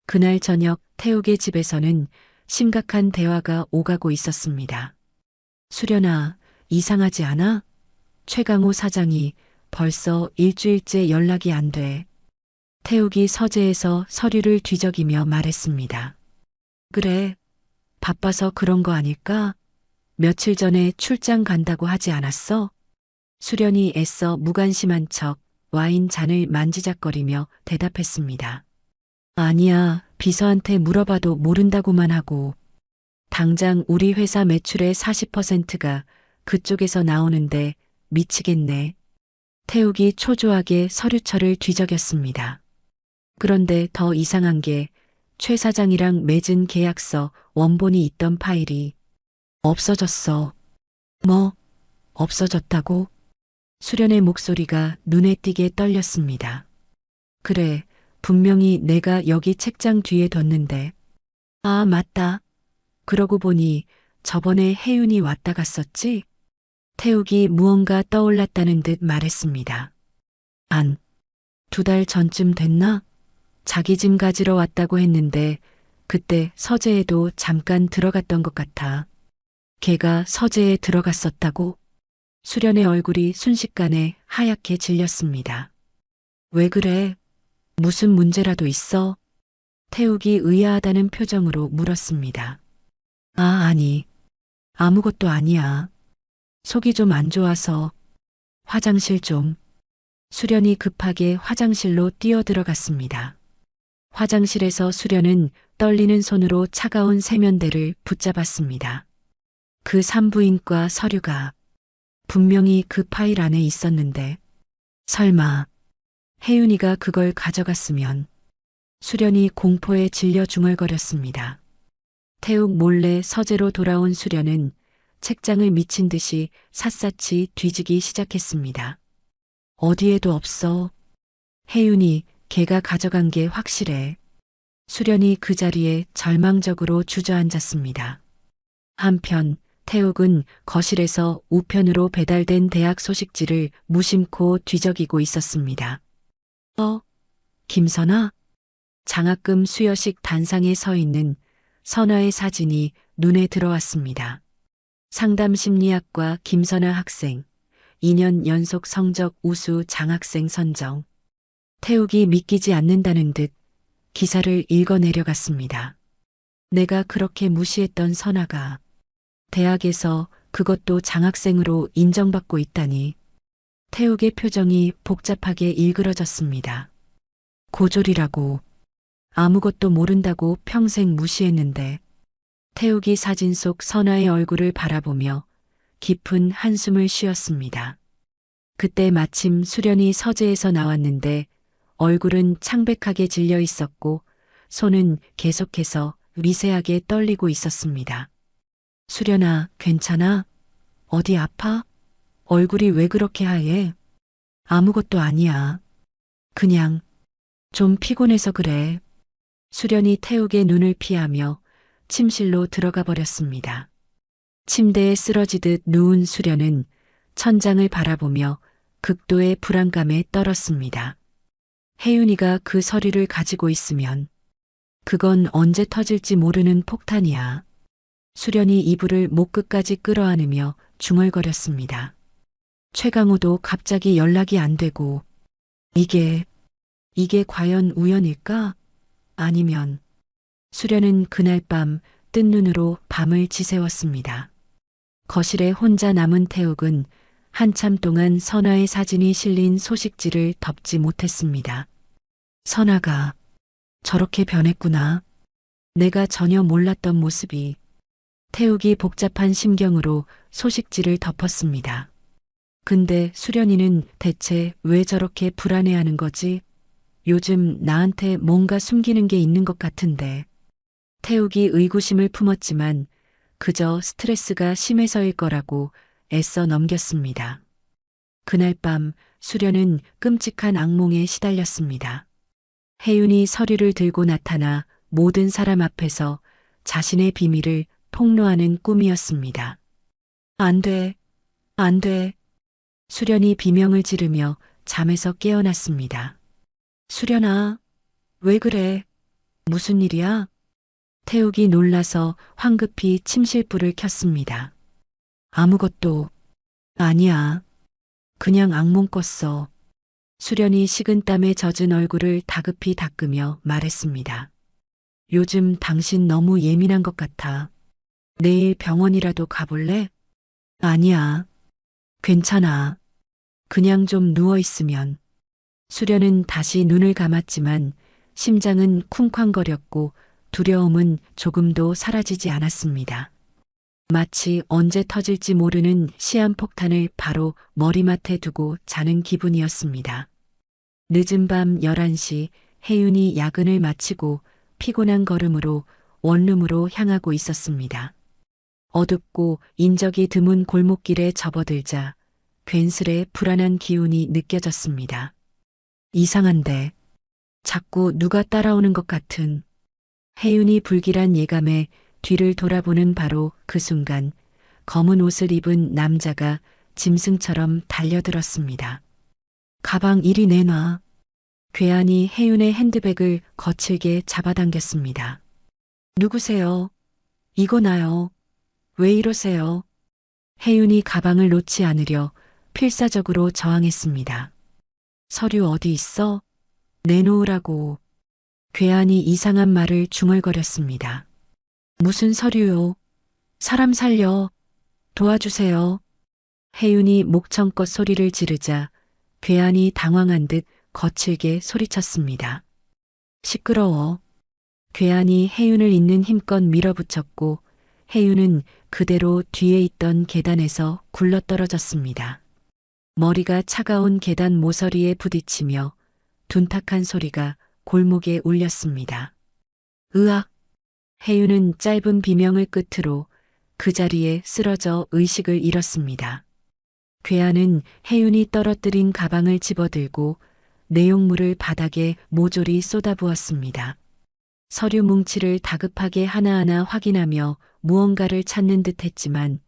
그날 저녁 태욱의 집에서는 심각한 대화가 오가고 있었습니다. 수련아, 이상하지 않아? 최강호 사장이 벌써 일주일째 연락이 안 돼. 태욱이 서재에서 서류를 뒤적이며 말했습니다. 그래, 바빠서 그런 거 아닐까? 며칠 전에 출장 간다고 하지 않았어? 수련이 애써 무관심한 척 와인 잔을 만지작거리며 대답했습니다. 아니야, 비서한테 물어봐도 모른다고만 하고. 당장 우리 회사 매출의 40%가 그쪽에서 나오는데 미치겠네. 태욱이 초조하게 서류철을 뒤적였습니다. 그런데 더 이상한 게 최 사장이랑 맺은 계약서 원본이 있던 파일이 없어졌어. 뭐, 없어졌다고? 수련의 목소리가 눈에 띄게 떨렸습니다. 그래, 분명히 내가 여기 책장 뒤에 뒀는데. 아, 맞다. 그러고 보니 저번에 혜윤이 왔다 갔었지? 태욱이 무언가 떠올랐다는 듯 말했습니다. 2달 전쯤 됐나? 자기 짐 가지러 왔다고 했는데 그때 서재에도 잠깐 들어갔던 것 같아. 걔가 서재에 들어갔었다고? 수련의 얼굴이 순식간에 하얗게 질렸습니다. 왜 그래? 무슨 문제라도 있어? 태욱이 의아하다는 표정으로 물었습니다. 아, 아니. 아무것도 아니야. 속이 좀 안 좋아서. 화장실 좀. 수련이 급하게 화장실로 뛰어들어갔습니다. 화장실에서 수련은 떨리는 손으로 차가운 세면대를 붙잡았습니다. 그 산부인과 서류가 분명히 그 파일 안에 있었는데 설마 혜윤이가 그걸 가져갔으면. 수련이 공포에 질려 중얼거렸습니다. 태욱 몰래 서재로 돌아온 수련은 책장을 미친 듯이 샅샅이 뒤지기 시작했습니다. 어디에도 없어. 혜윤이 걔가 가져간 게 확실해. 수련이 그 자리에 절망적으로 주저앉았습니다. 한편 태욱은 거실에서 우편으로 배달된 대학 소식지를 무심코 뒤적이고 있었습니다. 김선아? 장학금 수여식 단상에 서 있는 선아의 사진이 눈에 들어왔습니다. 상담심리학과 김선아 학생, 2년 연속 성적 우수 장학생 선정. 태욱이 믿기지 않는다는 듯 기사를 읽어 내려갔습니다. 내가 그렇게 무시했던 선아가 대학에서 그것도 장학생으로 인정받고 있다니. 태욱의 표정이 복잡하게 일그러졌습니다. 고졸이라고. 아무것도 모른다고 평생 무시했는데. 태욱이 사진 속 선아의 얼굴을 바라보며 깊은 한숨을 쉬었습니다. 그때 마침 수련이 서재에서 나왔는데 얼굴은 창백하게 질려 있었고 손은 계속해서 미세하게 떨리고 있었습니다. 수련아, 괜찮아? 어디 아파? 얼굴이 왜 그렇게 하얘? 아무것도 아니야. 그냥 좀 피곤해서 그래. 수련이 태욱의 눈을 피하며 침실로 들어가 버렸습니다. 침대에 쓰러지듯 누운 수련은 천장을 바라보며 극도의 불안감에 떨었습니다. 혜윤이가 그 서류를 가지고 있으면 그건 언제 터질지 모르는 폭탄이야. 수련이 이불을 목 끝까지 끌어안으며 중얼거렸습니다. 최강호도 갑자기 연락이 안 되고 이게 과연 우연일까? 아니면 수련은 그날 밤 뜬 눈으로 밤을 지새웠습니다. 거실에 혼자 남은 태욱은 한참 동안 선아의 사진이 실린 소식지를 덮지 못했습니다. 선아가 저렇게 변했구나. 내가 전혀 몰랐던 모습이. 태욱이 복잡한 심경으로 소식지를 덮었습니다. 근데 수련이는 대체 왜 저렇게 불안해하는 거지? 요즘 나한테 뭔가 숨기는 게 있는 것 같은데. 태욱이 의구심을 품었지만 그저 스트레스가 심해서일 거라고 애써 넘겼습니다. 그날 밤 수련은 끔찍한 악몽에 시달렸습니다. 혜윤이 서류를 들고 나타나 모든 사람 앞에서 자신의 비밀을 폭로하는 꿈이었습니다. 안 돼, 안 돼. 수련이 비명을 지르며 잠에서 깨어났습니다. 수련아, 왜 그래? 무슨 일이야? 태욱이 놀라서 황급히 침실불을 켰습니다. 아무것도 아니야. 그냥 악몽 꿨어. 수련이 식은땀에 젖은 얼굴을 다급히 닦으며 말했습니다. 요즘 당신 너무 예민한 것 같아. 내일 병원이라도 가볼래? 아니야. 괜찮아. 그냥 좀 누워있으면. 수련은 다시 눈을 감았지만 심장은 쿵쾅거렸고 두려움은 조금도 사라지지 않았습니다. 마치 언제 터질지 모르는 시한폭탄을 바로 머리맡에 두고 자는 기분이었습니다. 늦은 밤 11시 혜윤이 야근을 마치고 피곤한 걸음으로 원룸으로 향하고 있었습니다. 어둡고 인적이 드문 골목길에 접어들자 괜스레 불안한 기운이 느껴졌습니다. 이상한데 자꾸 누가 따라오는 것 같은. 혜윤이 불길한 예감에 뒤를 돌아보는 바로 그 순간 검은 옷을 입은 남자가 짐승처럼 달려들었습니다. 가방 이리 내놔. 괴한이 혜윤의 핸드백을 거칠게 잡아당겼습니다. 누구세요? 이거 나요. 왜 이러세요? 혜윤이 가방을 놓지 않으려 필사적으로 저항했습니다. 서류 어디 있어? 내놓으라고. 괴한이 이상한 말을 중얼거렸습니다. 무슨 서류요? 사람 살려. 도와주세요. 혜윤이 목청껏 소리를 지르자 괴한이 당황한 듯 거칠게 소리쳤습니다. 시끄러워. 괴한이 혜윤을 있는 힘껏 밀어붙였고 혜윤은 그대로 뒤에 있던 계단에서 굴러떨어졌습니다. 머리가 차가운 계단 모서리에 부딪히며 둔탁한 소리가 골목에 울렸습니다. 으악! 혜윤은 짧은 비명을 끝으로 그 자리에 쓰러져 의식을 잃었습니다. 괴한은 혜윤이 떨어뜨린 가방을 집어들고 내용물을 바닥에 모조리 쏟아부었습니다. 서류 뭉치를 다급하게 하나하나 확인하며 무언가를 찾는 듯 했지만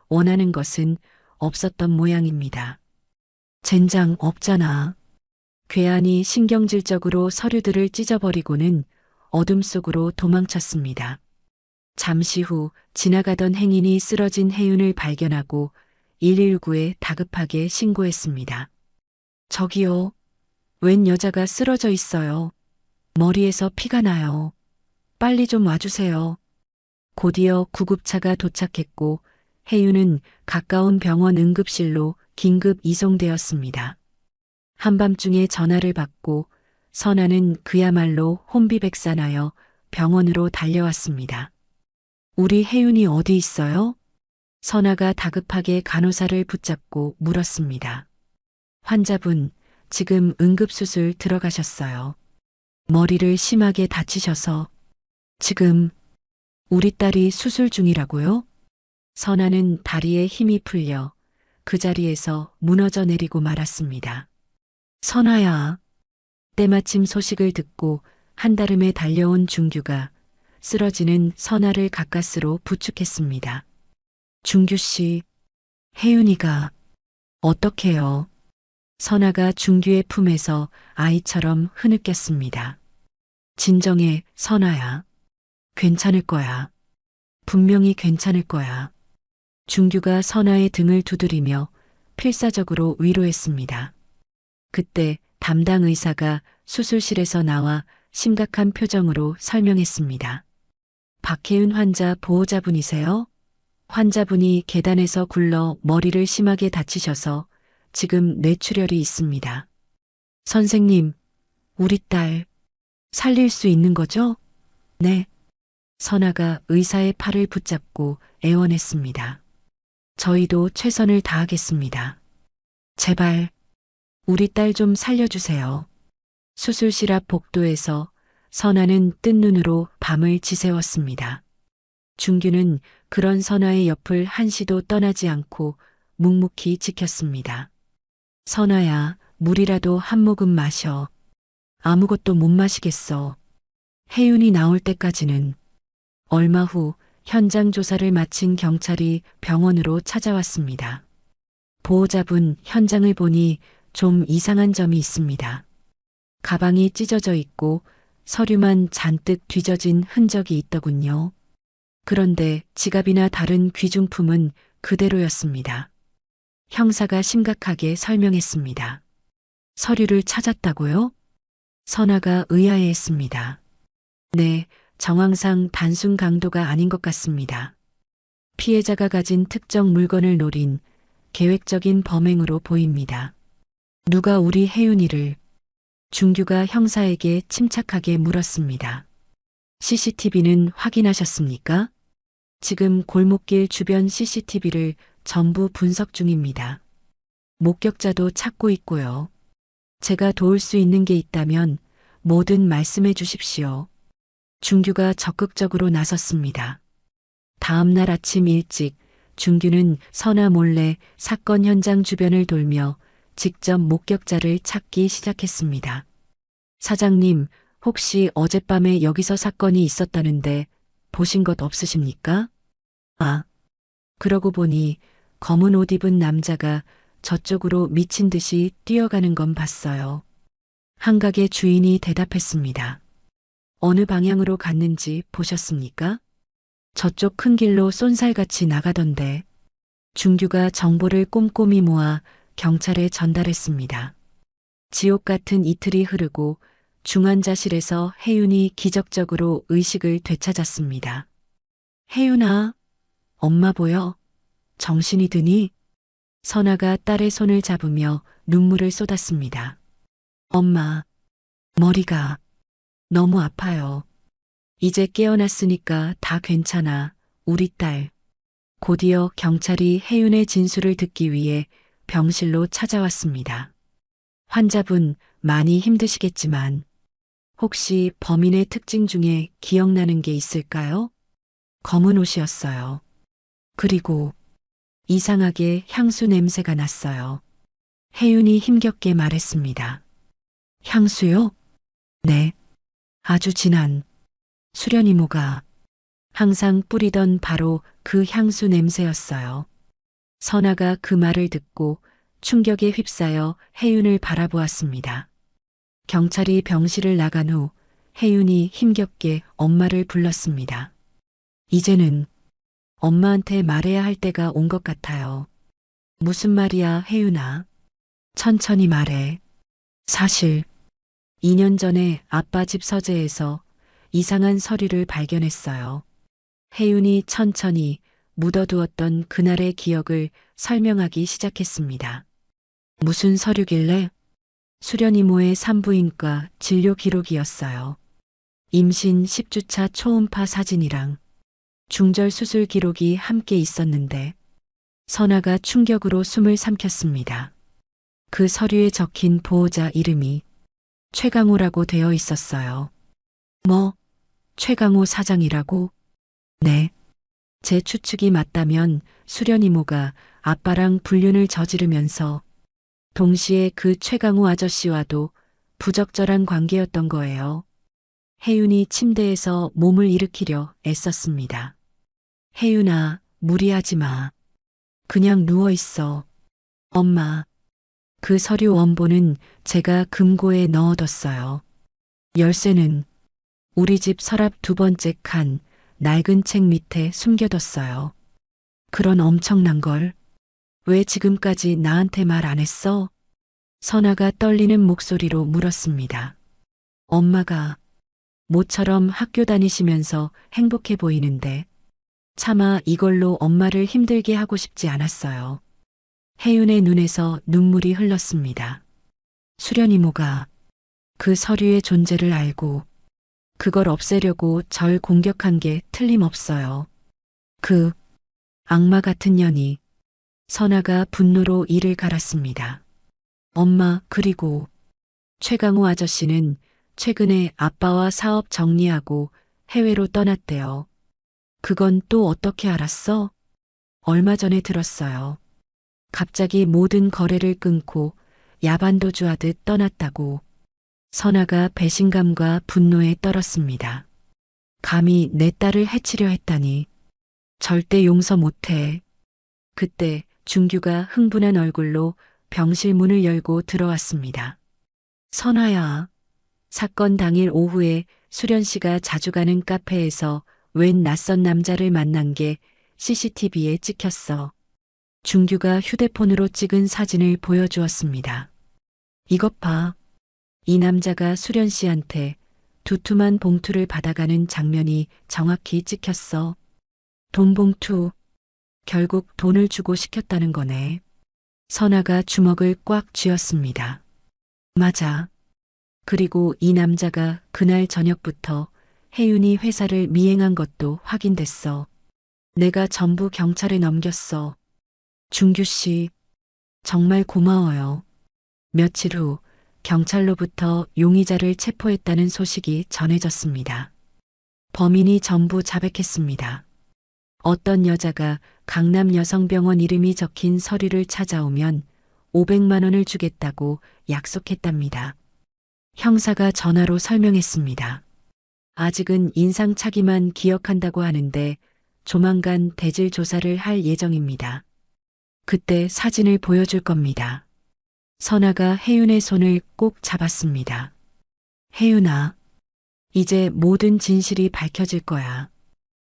원하는 것은 없었던 모양입니다. 젠장 없잖아. 괴한이 신경질적으로 서류들을 찢어버리고는 어둠 속으로 도망쳤습니다. 잠시 후 지나가던 행인이 쓰러진 혜윤을 발견하고 119에 다급하게 신고했습니다. 저기요. 웬 여자가 쓰러져 있어요. 머리에서 피가 나요. 빨리 좀 와주세요. 곧이어 구급차가 도착했고 혜윤은 가까운 병원 응급실로 긴급 이송되었습니다. 한밤중에 전화를 받고 선아는 그야말로 혼비백산하여 병원으로 달려왔습니다. 우리 혜윤이 어디 있어요? 선아가 다급하게 간호사를 붙잡고 물었습니다. 환자분, 지금 응급수술 들어가셨어요. 머리를 심하게 다치셔서 지금 우리 딸이 수술 중이라고요? 선아는 다리에 힘이 풀려 그 자리에서 무너져 내리고 말았습니다. 선아야. 때마침 소식을 듣고 한달음에 달려온 준규가 쓰러지는 선아를 가까스로 부축했습니다. 준규 씨, 혜윤이가 어떡해요? 선아가 준규의 품에서 아이처럼 흐느꼈습니다. 진정해, 선아야. 괜찮을 거야. 분명히 괜찮을 거야. 준규가 선아의 등을 두드리며 필사적으로 위로했습니다. 그때 담당 의사가 수술실에서 나와 심각한 표정으로 설명했습니다. 박혜윤 환자 보호자분이세요? 환자분이 계단에서 굴러 머리를 심하게 다치셔서 지금 뇌출혈이 있습니다. 선생님, 우리 딸 살릴 수 있는 거죠? 네. 선아가 의사의 팔을 붙잡고 애원했습니다. 저희도 최선을 다하겠습니다. 제발, 우리 딸 좀 살려주세요. 수술실 앞 복도에서 선아는 뜬 눈으로 밤을 지새웠습니다. 준규는 그런 선아의 옆을 한시도 떠나지 않고 묵묵히 지켰습니다. 선아야, 물이라도 한 모금 마셔. 아무것도 못 마시겠어. 혜윤이 나올 때까지는. 얼마 후 현장 조사를 마친 경찰이 병원으로 찾아왔습니다. 보호자분, 현장을 보니 좀 이상한 점이 있습니다. 가방이 찢어져 있고 서류만 잔뜩 뒤져진 흔적이 있더군요. 그런데 지갑이나 다른 귀중품은 그대로였습니다. 형사가 심각하게 설명했습니다. 서류를 찾았다고요? 선아가 의아해했습니다. 네, 정황상 단순 강도가 아닌 것 같습니다. 피해자가 가진 특정 물건을 노린 계획적인 범행으로 보입니다. 누가 우리 혜윤이를? 준규가 형사에게 침착하게 물었습니다. CCTV는 확인하셨습니까? 지금 골목길 주변 CCTV를 전부 분석 중입니다. 목격자도 찾고 있고요. 제가 도울 수 있는 게 있다면 뭐든 말씀해 주십시오. 준규가 적극적으로 나섰습니다. 다음 날 아침 일찍 준규는 선아 몰래 사건 현장 주변을 돌며 직접 목격자를 찾기 시작했습니다. 사장님, 혹시 어젯밤에 여기서 사건이 있었다는데 보신 것 없으십니까? 아, 그러고 보니 검은 옷 입은 남자가 저쪽으로 미친 듯이 뛰어가는 건 봤어요. 한 가게 주인이 대답했습니다. 어느 방향으로 갔는지 보셨습니까? 저쪽 큰 길로 쏜살같이 나가던데. 준규가 정보를 꼼꼼히 모아 경찰에 전달했습니다. 지옥 같은 이틀이 흐르고 중환자실에서 혜윤이 기적적으로 의식을 되찾았습니다. 혜윤아, 엄마 보여? 정신이 드니? 선아가 딸의 손을 잡으며 눈물을 쏟았습니다. 엄마, 머리가 너무 아파요. 이제 깨어났으니까 다 괜찮아, 우리 딸. 곧이어 경찰이 혜윤의 진술을 듣기 위해 병실로 찾아왔습니다. 환자분 많이 힘드시겠지만 혹시 범인의 특징 중에 기억나는 게 있을까요? 검은 옷이었어요. 그리고 이상하게 향수 냄새가 났어요. 혜윤이 힘겹게 말했습니다. 향수요? 네. 아주 진한 수련 이모가 항상 뿌리던 바로 그 향수 냄새였어요. 선아가 그 말을 듣고 충격에 휩싸여 혜윤을 바라보았습니다. 경찰이 병실을 나간 후 혜윤이 힘겹게 엄마를 불렀습니다. 이제는 엄마한테 말해야 할 때가 온 것 같아요. 무슨 말이야, 혜윤아? 천천히 말해. 사실 2년 전에 아빠 집 서재에서 이상한 서류를 발견했어요. 혜윤이 천천히 묻어두었던 그날의 기억을 설명하기 시작했습니다. 무슨 서류길래? 수련 이모의 산부인과 진료 기록이었어요. 임신 10주차 초음파 사진이랑 중절 수술 기록이 함께 있었는데 선아가 충격으로 숨을 삼켰습니다. 그 서류에 적힌 보호자 이름이 최강호라고 되어 있었어요. 뭐, 최강호 사장이라고? 네. 제 추측이 맞다면 수련 이모가 아빠랑 불륜을 저지르면서 동시에 그 최강호 아저씨와도 부적절한 관계였던 거예요. 혜윤이 침대에서 몸을 일으키려 애썼습니다. 혜윤아, 무리하지 마. 그냥 누워 있어. 엄마, 그 서류 원본은 제가 금고에 넣어뒀어요. 열쇠는 우리 집 서랍 2번째 칸 낡은 책 밑에 숨겨뒀어요. 그런 엄청난 걸 왜 지금까지 나한테 말 안 했어? 선아가 떨리는 목소리로 물었습니다. 엄마가 모처럼 학교 다니시면서 행복해 보이는데 차마 이걸로 엄마를 힘들게 하고 싶지 않았어요. 혜윤의 눈에서 눈물이 흘렀습니다. 수련 이모가 그 서류의 존재를 알고 그걸 없애려고 절 공격한 게 틀림없어요. 그 악마 같은 년이. 선아가 분노로 이를 갈았습니다. 엄마, 그리고 최강호 아저씨는 최근에 아빠와 사업 정리하고 해외로 떠났대요. 그건 또 어떻게 알았어? 얼마 전에 들었어요. 갑자기 모든 거래를 끊고 야반도주하듯 떠났다고. 선아가 배신감과 분노에 떨었습니다. 감히 내 딸을 해치려 했다니. 절대 용서 못해. 그때 준규가 흥분한 얼굴로 병실 문을 열고 들어왔습니다. 선아야. 사건 당일 오후에 수련 씨가 자주 가는 카페에서 웬 낯선 남자를 만난 게 CCTV에 찍혔어. 준규가 휴대폰으로 찍은 사진을 보여주었습니다. 이것 봐. 이 남자가 수련 씨한테 두툼한 봉투를 받아가는 장면이 정확히 찍혔어. 돈 봉투. 결국 돈을 주고 시켰다는 거네. 선아가 주먹을 꽉 쥐었습니다. 맞아. 그리고 이 남자가 그날 저녁부터 혜윤이 회사를 미행한 것도 확인됐어. 내가 전부 경찰에 넘겼어. 준규 씨, 정말 고마워요. 며칠 후 경찰로부터 용의자를 체포했다는 소식이 전해졌습니다. 범인이 전부 자백했습니다. 어떤 여자가 강남 여성병원 이름이 적힌 서류를 찾아오면 500만 원을 주겠다고 약속했답니다. 형사가 전화로 설명했습니다. 아직은 인상착의만 기억한다고 하는데 조만간 대질 조사를 할 예정입니다. 그때 사진을 보여줄 겁니다. 선아가 혜윤의 손을 꼭 잡았습니다. 혜윤아, 이제 모든 진실이 밝혀질 거야.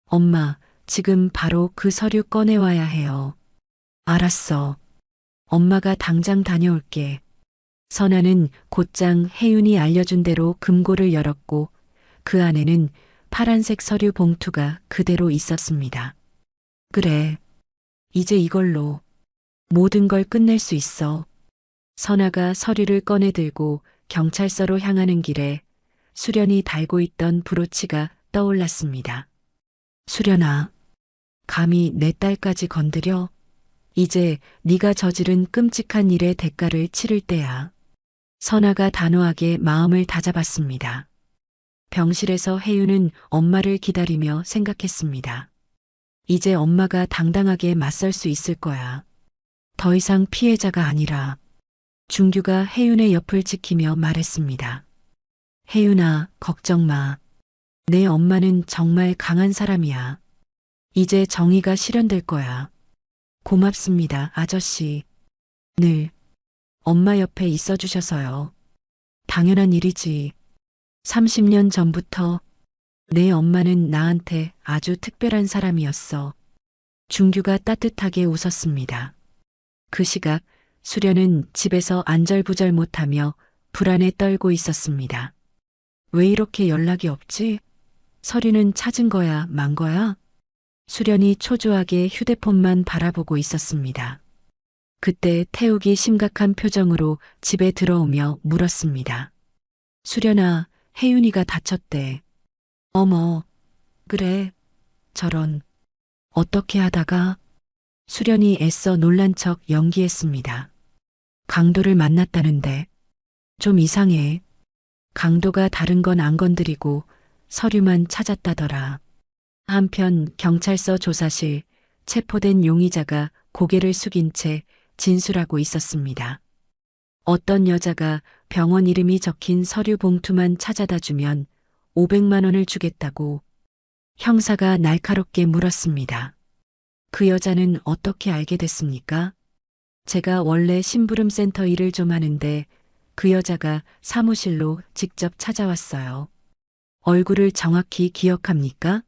엄마, 지금 바로 그 서류 꺼내와야 해요. 알았어. 엄마가 당장 다녀올게. 선아는 곧장 혜윤이 알려준 대로 금고를 열었고 그 안에는 파란색 서류 봉투가 그대로 있었습니다. 그래. 이제 이걸로 모든 걸 끝낼 수 있어. 선아가 서류를 꺼내 들고 경찰서로 향하는 길에 수련이 달고 있던 브로치가 떠올랐습니다. 수련아, 감히 내 딸까지 건드려? 이제 네가 저지른 끔찍한 일의 대가를 치를 때야. 선아가 단호하게 마음을 다잡았습니다. 병실에서 혜윤은 엄마를 기다리며 생각했습니다. 이제 엄마가 당당하게 맞설 수 있을 거야. 더 이상 피해자가 아니라. 준규가 혜윤의 옆을 지키며 말했습니다. 혜윤아, 걱정 마. 내 엄마는 정말 강한 사람이야. 이제 정의가 실현될 거야. 고맙습니다, 아저씨. 늘 엄마 옆에 있어 주셔서요. 당연한 일이지. 30년 전부터 내 엄마는 나한테 아주 특별한 사람이었어. 준규가 따뜻하게 웃었습니다. 그 시각 수련은 집에서 안절부절 못하며 불안에 떨고 있었습니다. 왜 이렇게 연락이 없지? 서류는 찾은 거야, 만 거야? 수련이 초조하게 휴대폰만 바라보고 있었습니다. 그때 태욱이 심각한 표정으로 집에 들어오며 물었습니다. 수련아, 혜윤이가 다쳤대. 어머, 그래. 저런. 어떻게 하다가? 수련이 애써 놀란 척 연기했습니다. 강도를 만났다는데. 좀 이상해. 강도가 다른 건 안 건드리고 서류만 찾았다더라. 한편 경찰서 조사실 체포된 용의자가 고개를 숙인 채 진술하고 있었습니다. 어떤 여자가 병원 이름이 적힌 서류 봉투만 찾아다 주면 500만 원을 주겠다고 형사가 날카롭게 물었습니다. 그 여자는 어떻게 알게 됐습니까? 제가 원래 심부름센터 일을 좀 하는데 그 여자가 사무실로 직접 찾아왔어요. 얼굴을 정확히 기억합니까?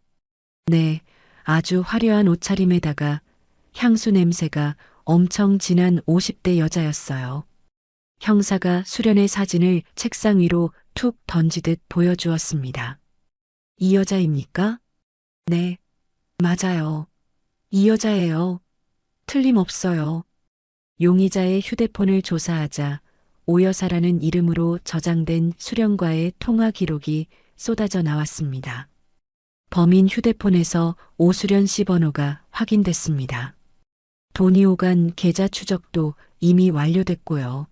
네, 아주 화려한 옷차림에다가 향수 냄새가 엄청 진한 50대 여자였어요. 형사가 수련의 사진을 책상 위로 툭 던지듯 보여주었습니다. 이 여자입니까? 네, 맞아요. 이 여자예요. 틀림없어요. 용의자의 휴대폰을 조사하자 오 여사라는 이름으로 저장된 수령과의 통화 기록이 쏟아져 나왔습니다. 범인 휴대폰에서 오수련 씨 번호가 확인됐습니다. 돈이 오간 계좌 추적도 이미 완료됐고요.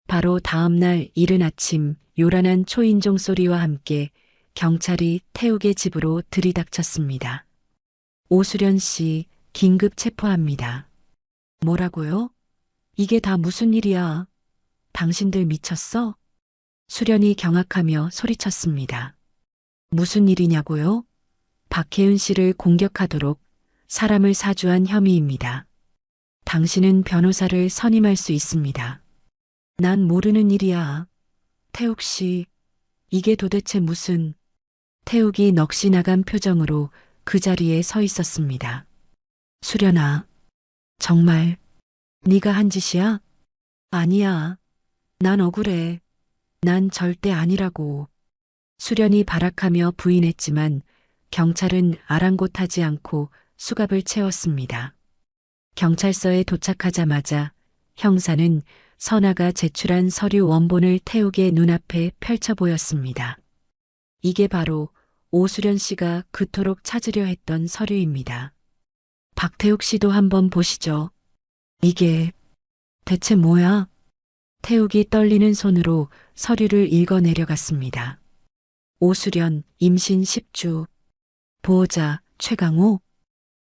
바로 다음 날 이른 아침 요란한 초인종 소리와 함께 경찰이 태욱의 집으로 들이닥쳤습니다. 오수련 씨 긴급 체포합니다. 뭐라고요? 이게 다 무슨 일이야? 당신들 미쳤어? 수련이 경악하며 소리쳤습니다. 무슨 일이냐고요? 박혜은 씨를 공격하도록 사람을 사주한 혐의입니다. 당신은 변호사를 선임할 수 있습니다. 난 모르는 일이야. 태욱 씨, 이게 도대체 무슨... 태욱이 넋이 나간 표정으로 그 자리에 서 있었습니다. 수련아, 정말 네가 한 짓이야? 아니야. 난 억울해. 난 절대 아니라고. 수련이 발악하며 부인했지만 경찰은 아랑곳하지 않고 수갑을 채웠습니다. 경찰서에 도착하자마자 형사는 선아가 제출한 서류 원본을 태욱의 눈앞에 펼쳐 보였습니다. 이게 바로 오수련 씨가 그토록 찾으려 했던 서류입니다. 박태욱 씨도 한번 보시죠. 이게 대체 뭐야? 태욱이 떨리는 손으로 서류를 읽어 내려갔습니다. 오수련 임신 10주. 보호자 최강호.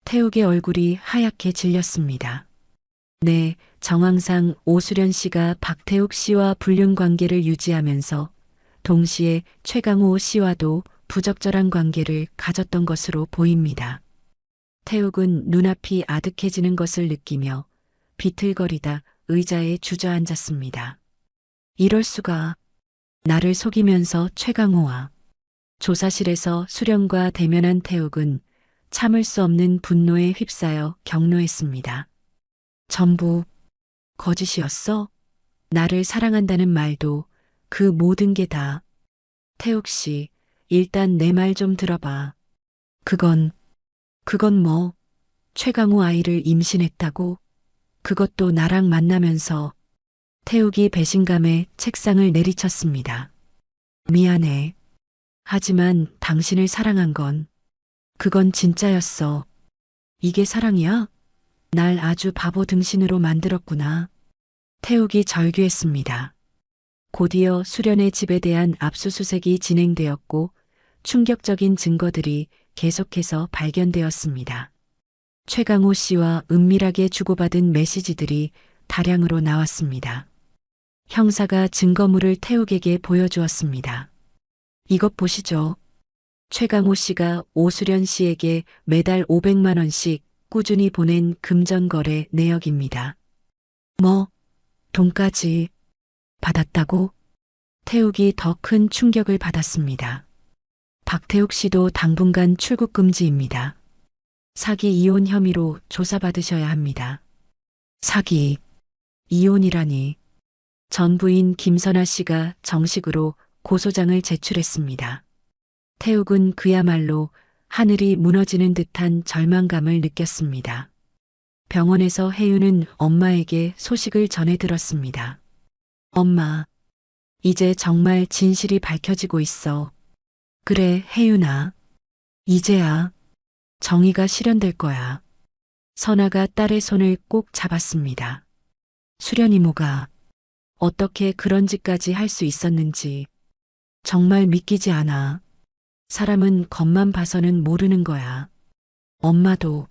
태욱의 얼굴이 하얗게 질렸습니다. 네, 정황상 오수련 씨가 박태욱 씨와 불륜 관계를 유지하면서 동시에 최강호 씨와도 부적절한 관계를 가졌던 것으로 보입니다. 태욱은 눈앞이 아득해지는 것을 느끼며 비틀거리다 의자에 주저앉았습니다. 이럴 수가. 나를 속이면서 최강호와 조사실에서 수련과 대면한 태욱은 참을 수 없는 분노에 휩싸여 격노했습니다. 전부 거짓이었어? 나를 사랑한다는 말도 그 모든 게 다. 태욱 씨, 일단 내 말 좀 들어봐. 그건 뭐? 최강호 아이를 임신했다고? 그것도 나랑 만나면서. 태욱이 배신감에 책상을 내리쳤습니다. 미안해. 하지만 당신을 사랑한 건 그건 진짜였어. 이게 사랑이야? 날 아주 바보 등신으로 만들었구나. 태욱이 절규했습니다. 곧이어 수련의 집에 대한 압수수색이 진행되었고 충격적인 증거들이 계속해서 발견되었습니다. 최강호 씨와 은밀하게 주고받은 메시지들이 다량으로 나왔습니다. 형사가 증거물을 태욱에게 보여주었습니다. 이것 보시죠. 최강호 씨가 오수련 씨에게 매달 500만 원씩 꾸준히 보낸 금전거래 내역입니다. 뭐, 돈까지 받았다고? 태욱이 더 큰 충격을 받았습니다. 박태욱 씨도 당분간 출국 금지입니다. 사기 이혼 혐의로 조사받으셔야 합니다. 사기, 이혼이라니. 전 부인 김선아 씨가 정식으로 고소장을 제출했습니다. 태욱은 그야말로 하늘이 무너지는 듯한 절망감을 느꼈습니다. 병원에서 혜윤은 엄마에게 소식을 전해 들었습니다. 엄마, 이제 정말 진실이 밝혀지고 있어. 그래, 혜윤아. 이제야 정의가 실현될 거야. 선아가 딸의 손을 꼭 잡았습니다. 수련 이모가 어떻게 그런 짓까지 할 수 있었는지 정말 믿기지 않아. 사람은 겉만 봐서는 모르는 거야. 엄마도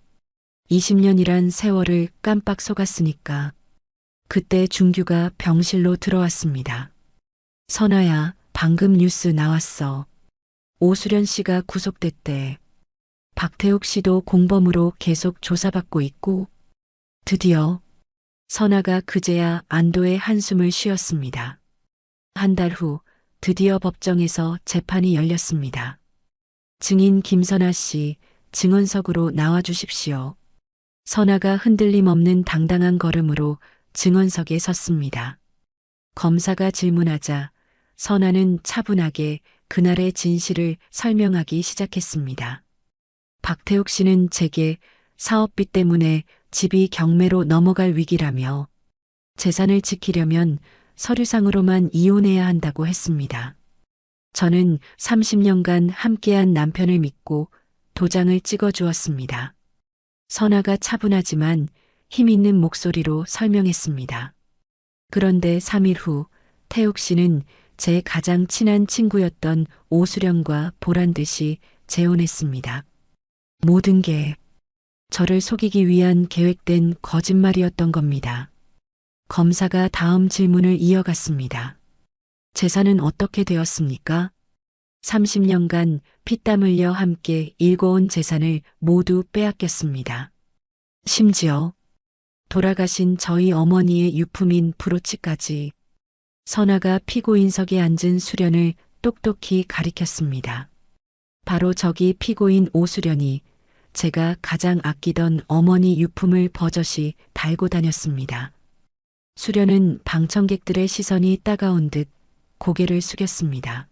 20년이란 세월을 깜빡 속았으니까. 그때 준규가 병실로 들어왔습니다. 선아야, 방금 뉴스 나왔어. 오수련 씨가 구속됐대. 박태욱 씨도 공범으로 계속 조사받고 있고. 드디어 선아가 그제야 안도의 한숨을 쉬었습니다. 한 달 후 드디어 법정에서 재판이 열렸습니다. 증인 김선아 씨, 증언석으로 나와 주십시오. 선아가 흔들림 없는 당당한 걸음으로 증언석에 섰습니다. 검사가 질문하자 선아는 차분하게 그날의 진실을 설명하기 시작했습니다. 박태욱 씨는 제게 사업비 때문에 집이 경매로 넘어갈 위기라며 재산을 지키려면 서류상으로만 이혼해야 한다고 했습니다. 저는 30년간 함께한 남편을 믿고 도장을 찍어 주었습니다. 선아가 차분하지만 힘 있는 목소리로 설명했습니다. 그런데 3일 후 태욱 씨는 제 가장 친한 친구였던 오수련과 보란 듯이 재혼했습니다. 모든 게 저를 속이기 위한 계획된 거짓말이었던 겁니다. 검사가 다음 질문을 이어갔습니다. 재산은 어떻게 되었습니까? 30년간 피땀 흘려 함께 일궈온 재산을 모두 빼앗겼습니다. 심지어 돌아가신 저희 어머니의 유품인 브로치까지. 선아가 피고인석에 앉은 수련을 똑똑히 가리켰습니다. 바로 저기 피고인 오수련이 제가 가장 아끼던 어머니 유품을 버젓이 달고 다녔습니다. 수련은 방청객들의 시선이 따가운 듯 고개를 숙였습니다.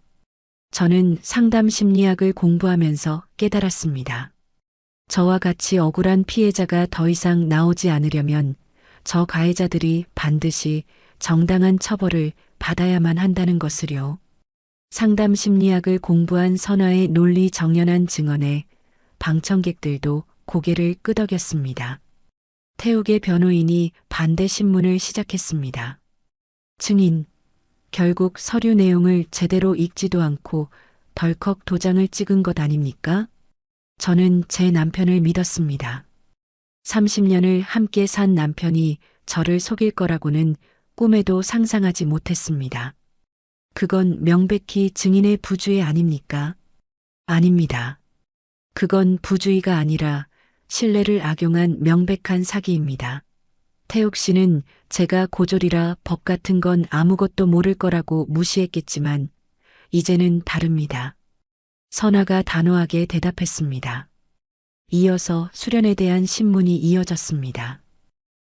저는 상담 심리학을 공부하면서 깨달았습니다. 저와 같이 억울한 피해자가 더 이상 나오지 않으려면 저 가해자들이 반드시 정당한 처벌을 받아야만 한다는 것을요. 상담 심리학을 공부한 선아의 논리 정연한 증언에 방청객들도 고개를 끄덕였습니다. 태욱의 변호인이 반대 신문을 시작했습니다. 증인, 결국 서류 내용을 제대로 읽지도 않고 덜컥 도장을 찍은 것 아닙니까? 저는 제 남편을 믿었습니다. 30년을 함께 산 남편이 저를 속일 거라고는 꿈에도 상상하지 못했습니다. 그건 명백히 증인의 부주의 아닙니까? 아닙니다. 그건 부주의가 아니라 신뢰를 악용한 명백한 사기입니다. 태욱 씨는 제가 고졸이라 법 같은 건 아무것도 모를 거라고 무시했겠지만 이제는 다릅니다. 선아가 단호하게 대답했습니다. 이어서 수련에 대한 신문이 이어졌습니다.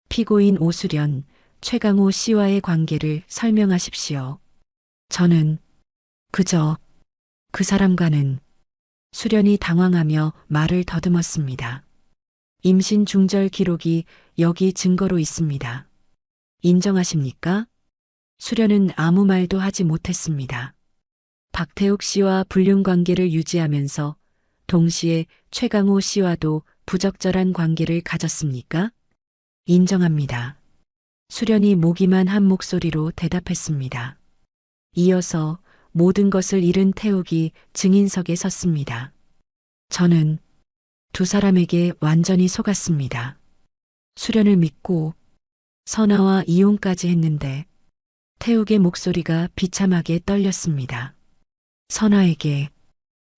피고인 오수련, 최강호 씨와의 관계를 설명하십시오. 저는 그저 그 사람과는 수련이 당황하며 말을 더듬었습니다. 임신 중절 기록이 여기 증거로 있습니다. 인정하십니까? 수련은 아무 말도 하지 못했습니다. 박태욱 씨와 불륜 관계를 유지하면서 동시에 최강호 씨와도 부적절한 관계를 가졌습니까? 인정합니다. 수련이 목이만 한 목소리로 대답했습니다. 이어서 모든 것을 잃은 태욱이 증인석에 섰습니다. 저는 두 사람에게 완전히 속았습니다. 수련을 믿고 선아와 이혼까지 했는데 태욱의 목소리가 비참하게 떨렸습니다. 선아에게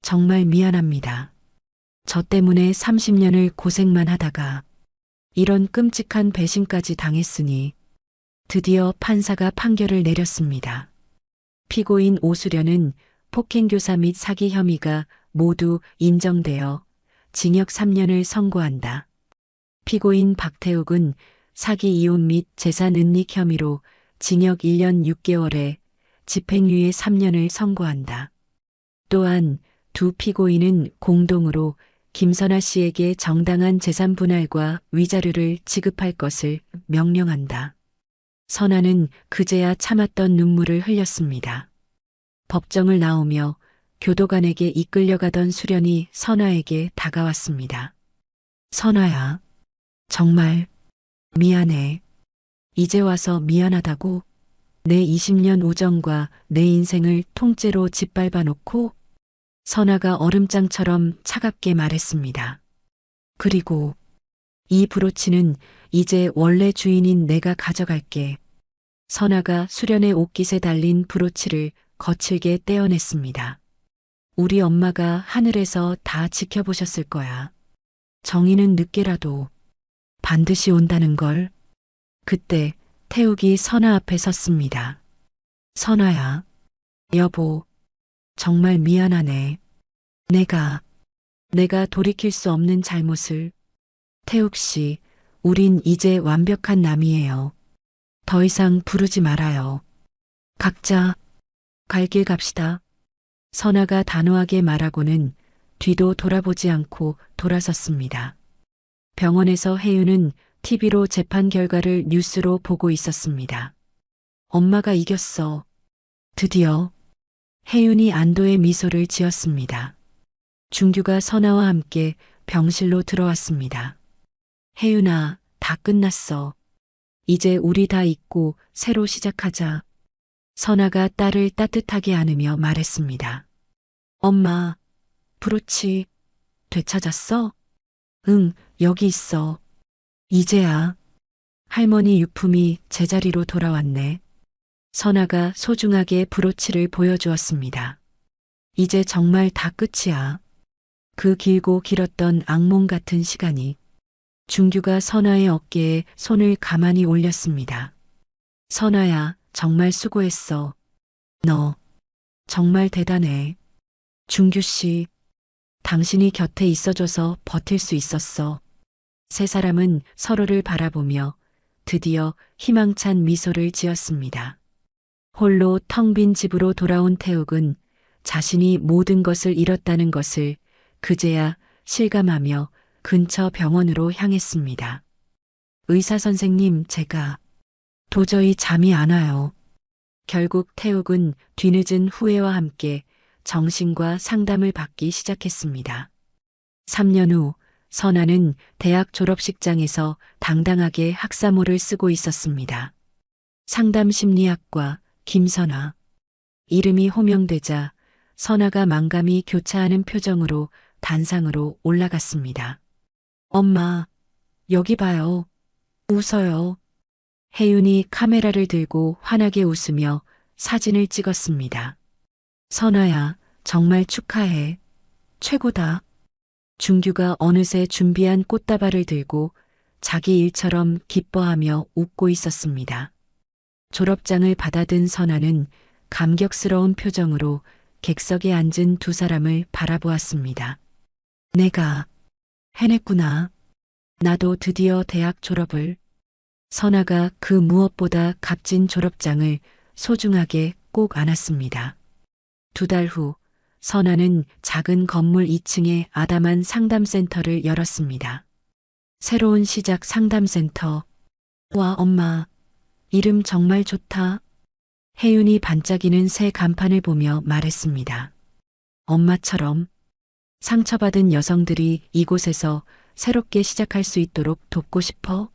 정말 미안합니다. 저 때문에 30년을 고생만 하다가 이런 끔찍한 배신까지 당했으니 드디어 판사가 판결을 내렸습니다. 피고인 오수련은 폭행교사 및 사기 혐의가 모두 인정되어 징역 3년을 선고한다. 피고인 박태욱은 사기 이혼 및 재산 은닉 혐의로 징역 1년 6개월에 집행유예 3년을 선고한다. 또한 두 피고인은 공동으로 김선아 씨에게 정당한 재산 분할과 위자료를 지급할 것을 명령한다. 선아는 그제야 참았던 눈물을 흘렸습니다. 법정을 나오며 교도관에게 이끌려가던 수련이 선아에게 다가왔습니다. 선아야, 정말 미안해. 이제 와서 미안하다고? 내 20년 우정과 내 인생을 통째로 짓밟아 놓고? 선아가 얼음장처럼 차갑게 말했습니다. 그리고 이 브로치는 이제 원래 주인인 내가 가져갈게. 선아가 수련의 옷깃에 달린 브로치를 거칠게 떼어냈습니다. 우리 엄마가 하늘에서 다 지켜보셨을 거야. 정의는 늦게라도 반드시 온다는 걸. 그때 태욱이 선아 앞에 섰습니다. 선아야, 여보, 정말 미안하네. 내가 돌이킬 수 없는 잘못을. 태욱 씨, 우린 이제 완벽한 남이에요. 더 이상 부르지 말아요. 각자 갈 길 갑시다. 선아가 단호하게 말하고는 뒤도 돌아보지 않고 돌아섰습니다. 병원에서 혜윤은 TV로 재판 결과를 뉴스로 보고 있었습니다. 엄마가 이겼어. 드디어. 혜윤이 안도의 미소를 지었습니다. 준규가 선아와 함께 병실로 들어왔습니다. 혜윤아, 다 끝났어. 이제 우리 다 잊고 새로 시작하자. 선아가 딸을 따뜻하게 안으며 말했습니다. 엄마, 브로치 되찾았어? 응, 여기 있어. 이제야. 할머니 유품이 제자리로 돌아왔네. 선아가 소중하게 브로치를 보여주었습니다. 이제 정말 다 끝이야. 그 길고 길었던 악몽 같은 시간이. 준규가 선아의 어깨에 손을 가만히 올렸습니다. 선아야, 정말 수고했어. 너 정말 대단해. 준규 씨, 당신이 곁에 있어줘서 버틸 수 있었어. 세 사람은 서로를 바라보며 드디어 희망찬 미소를 지었습니다. 홀로 텅 빈 집으로 돌아온 태욱은 자신이 모든 것을 잃었다는 것을 그제야 실감하며 근처 병원으로 향했습니다. 의사 선생님, 제가 도저히 잠이 안 와요. 결국 태욱은 뒤늦은 후회와 함께 정신과 상담을 받기 시작했습니다. 3년 후 선아는 대학 졸업식장에서 당당하게 학사모를 쓰고 있었습니다. 상담심리학과 김선아. 이름이 호명되자 선아가 만감이 교차하는 표정으로 단상으로 올라갔습니다. 엄마, 여기 봐요. 웃어요. 혜윤이 카메라를 들고 환하게 웃으며 사진을 찍었습니다. 선아야, 정말 축하해. 최고다. 준규가 어느새 준비한 꽃다발을 들고 자기 일처럼 기뻐하며 웃고 있었습니다. 졸업장을 받아든 선아는 감격스러운 표정으로 객석에 앉은 두 사람을 바라보았습니다. 내가 해냈구나. 나도 드디어 대학 졸업을. 선아가 그 무엇보다 값진 졸업장을 소중하게 꼭 안았습니다. 2달 후 선아는 작은 건물 2층에 아담한 상담센터를 열었습니다. 새로운 시작 상담센터. 와, 엄마, 이름 정말 좋다. 혜윤이 반짝이는 새 간판을 보며 말했습니다. 엄마처럼 상처받은 여성들이 이곳에서 새롭게 시작할 수 있도록 돕고 싶어?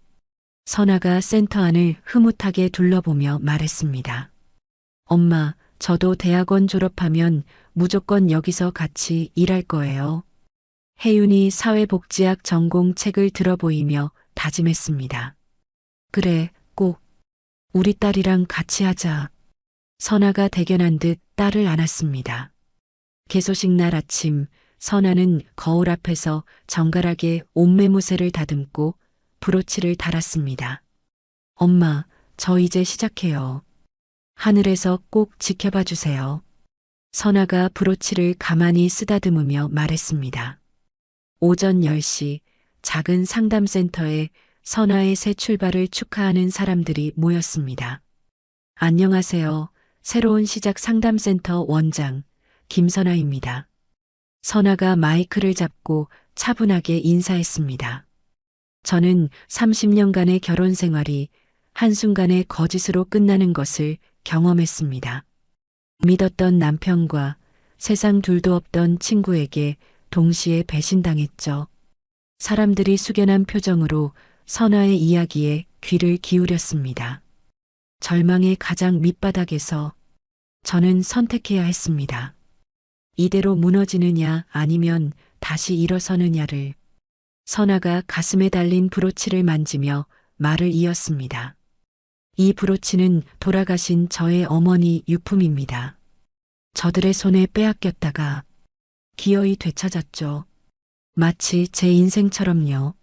선아가 센터 안을 흐뭇하게 둘러보며 말했습니다. 엄마, 저도 대학원 졸업하면 무조건 여기서 같이 일할 거예요. 혜윤이 사회복지학 전공 책을 들어보이며 다짐했습니다. 그래, 꼭. 우리 딸이랑 같이 하자. 선아가 대견한 듯 딸을 안았습니다. 개소식 날 아침, 선아는 거울 앞에서 정갈하게 옷매무새를 다듬고 브로치를 달았습니다. 엄마, 저 이제 시작해요. 하늘에서 꼭 지켜봐 주세요. 선아가 브로치를 가만히 쓰다듬으며 말했습니다. 오전 10시 작은 상담센터에 선아의 새 출발을 축하하는 사람들이 모였습니다. 안녕하세요. 새로운 시작 상담센터 원장 김선아입니다. 선아가 마이크를 잡고 차분하게 인사했습니다. 저는 30년간의 결혼 생활이 한순간에 거짓으로 끝나는 것을 경험했습니다. 믿었던 남편과 세상 둘도 없던 친구에게 동시에 배신당했죠. 사람들이 숙연한 표정으로 선아의 이야기에 귀를 기울였습니다. 절망의 가장 밑바닥에서 저는 선택해야 했습니다. 이대로 무너지느냐 아니면 다시 일어서느냐를. 선아가 가슴에 달린 브로치를 만지며 말을 이었습니다. 이 브로치는 돌아가신 저의 어머니 유품입니다. 저들의 손에 빼앗겼다가 기어이 되찾았죠. 마치 제 인생처럼요.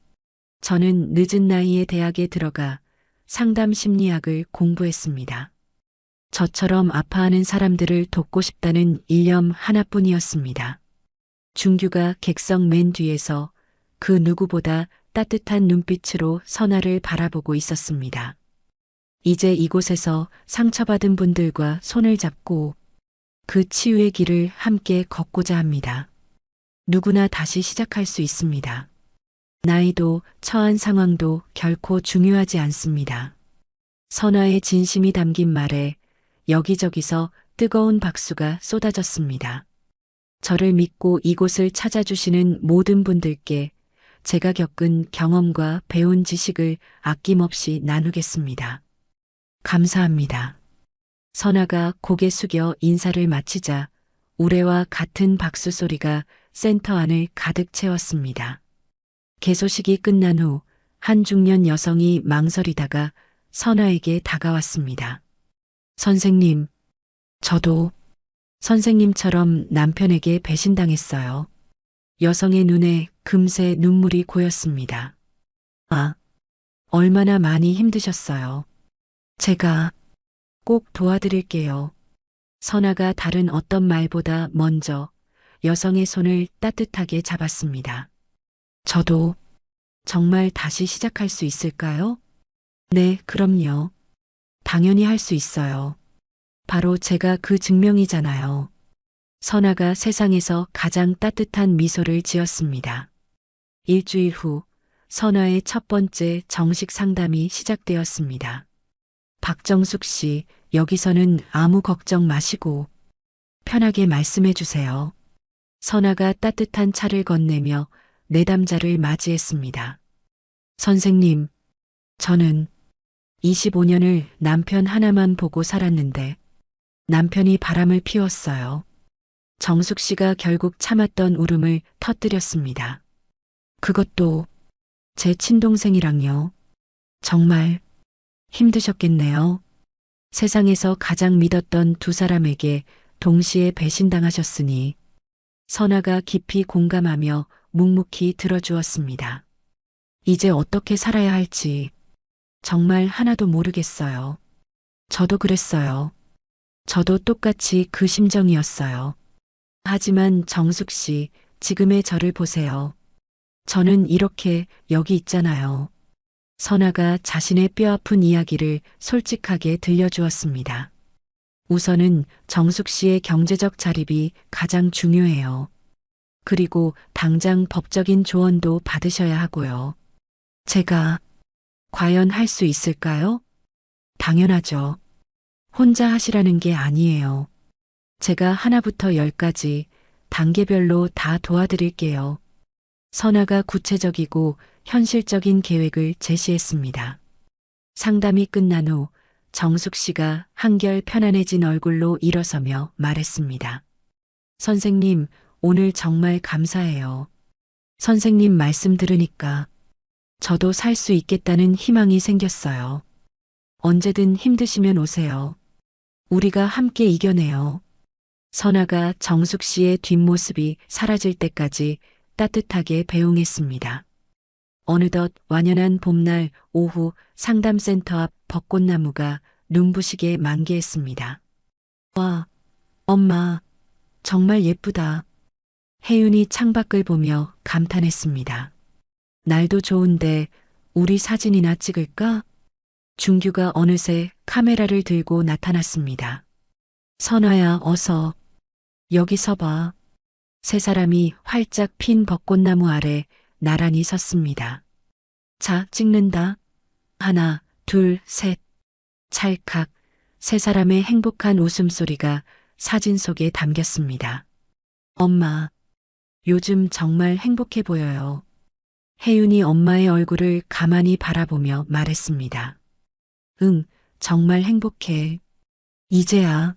저는 늦은 나이에 대학에 들어가 상담 심리학을 공부했습니다. 저처럼 아파하는 사람들을 돕고 싶다는 일념 하나뿐이었습니다. 준규가 객석 맨 뒤에서 그 누구보다 따뜻한 눈빛으로 선아를 바라보고 있었습니다. 이제 이곳에서 상처받은 분들과 손을 잡고 그 치유의 길을 함께 걷고자 합니다. 누구나 다시 시작할 수 있습니다. 나이도 처한 상황도 결코 중요하지 않습니다. 선아의 진심이 담긴 말에 여기저기서 뜨거운 박수가 쏟아졌습니다. 저를 믿고 이곳을 찾아주시는 모든 분들께 제가 겪은 경험과 배운 지식을 아낌없이 나누겠습니다. 감사합니다. 선아가 고개 숙여 인사를 마치자 우레와 같은 박수 소리가 센터 안을 가득 채웠습니다. 개소식이 끝난 후 한 중년 여성이 망설이다가 선아에게 다가왔습니다. 선생님, 저도 선생님처럼 남편에게 배신당했어요. 여성의 눈에 금세 눈물이 고였습니다. 아, 얼마나 많이 힘드셨어요. 제가 꼭 도와드릴게요. 선아가 다른 어떤 말보다 먼저 여성의 손을 따뜻하게 잡았습니다. 저도 정말 다시 시작할 수 있을까요? 네, 그럼요. 당연히 할 수 있어요. 바로 제가 그 증명이잖아요. 선아가 세상에서 가장 따뜻한 미소를 지었습니다. 일주일 후 선아의 첫 번째 정식 상담이 시작되었습니다. 박정숙 씨, 여기서는 아무 걱정 마시고 편하게 말씀해 주세요. 선아가 따뜻한 차를 건네며 내담자를 맞이했습니다. 선생님, 저는 25년을 남편 하나만 보고 살았는데 남편이 바람을 피웠어요. 정숙 씨가 결국 참았던 울음을 터뜨렸습니다. 그것도 제 친동생이랑요. 정말 힘드셨겠네요. 세상에서 가장 믿었던 두 사람에게 동시에 배신당하셨으니 선아가 깊이 공감하며 묵묵히 들어주었습니다. 이제 어떻게 살아야 할지 정말 하나도 모르겠어요. 저도 그랬어요. 저도 똑같이 그 심정이었어요. 하지만 정숙 씨, 지금의 저를 보세요. 저는 이렇게 여기 있잖아요. 선아가 자신의 뼈아픈 이야기를 솔직하게 들려주었습니다. 우선은 정숙 씨의 경제적 자립이 가장 중요해요. 그리고 당장 법적인 조언도 받으셔야 하고요. 제가 과연 할 수 있을까요? 당연하죠. 혼자 하시라는 게 아니에요. 제가 하나부터 열까지 단계별로 다 도와드릴게요. 선아가 구체적이고 현실적인 계획을 제시했습니다. 상담이 끝난 후 정숙 씨가 한결 편안해진 얼굴로 일어서며 말했습니다. 선생님, 오늘 정말 감사해요. 선생님 말씀 들으니까 저도 살 수 있겠다는 희망이 생겼어요. 언제든 힘드시면 오세요. 우리가 함께 이겨내요. 선아가 정숙 씨의 뒷모습이 사라질 때까지 따뜻하게 배웅했습니다. 어느덧 완연한 봄날 오후 상담센터 앞 벚꽃나무가 눈부시게 만개했습니다. 와, 엄마, 정말 예쁘다. 혜윤이 창밖을 보며 감탄했습니다. 날도 좋은데 우리 사진이나 찍을까? 준규가 어느새 카메라를 들고 나타났습니다. 선아야, 어서 여기 서봐. 세 사람이 활짝 핀 벚꽃나무 아래 나란히 섰습니다. 자, 찍는다. 하나, 둘, 셋. 찰칵 세 사람의 행복한 웃음소리가 사진 속에 담겼습니다. 엄마, 요즘 정말 행복해 보여요. 혜윤이 엄마의 얼굴을 가만히 바라보며 말했습니다. 응, 정말 행복해. 이제야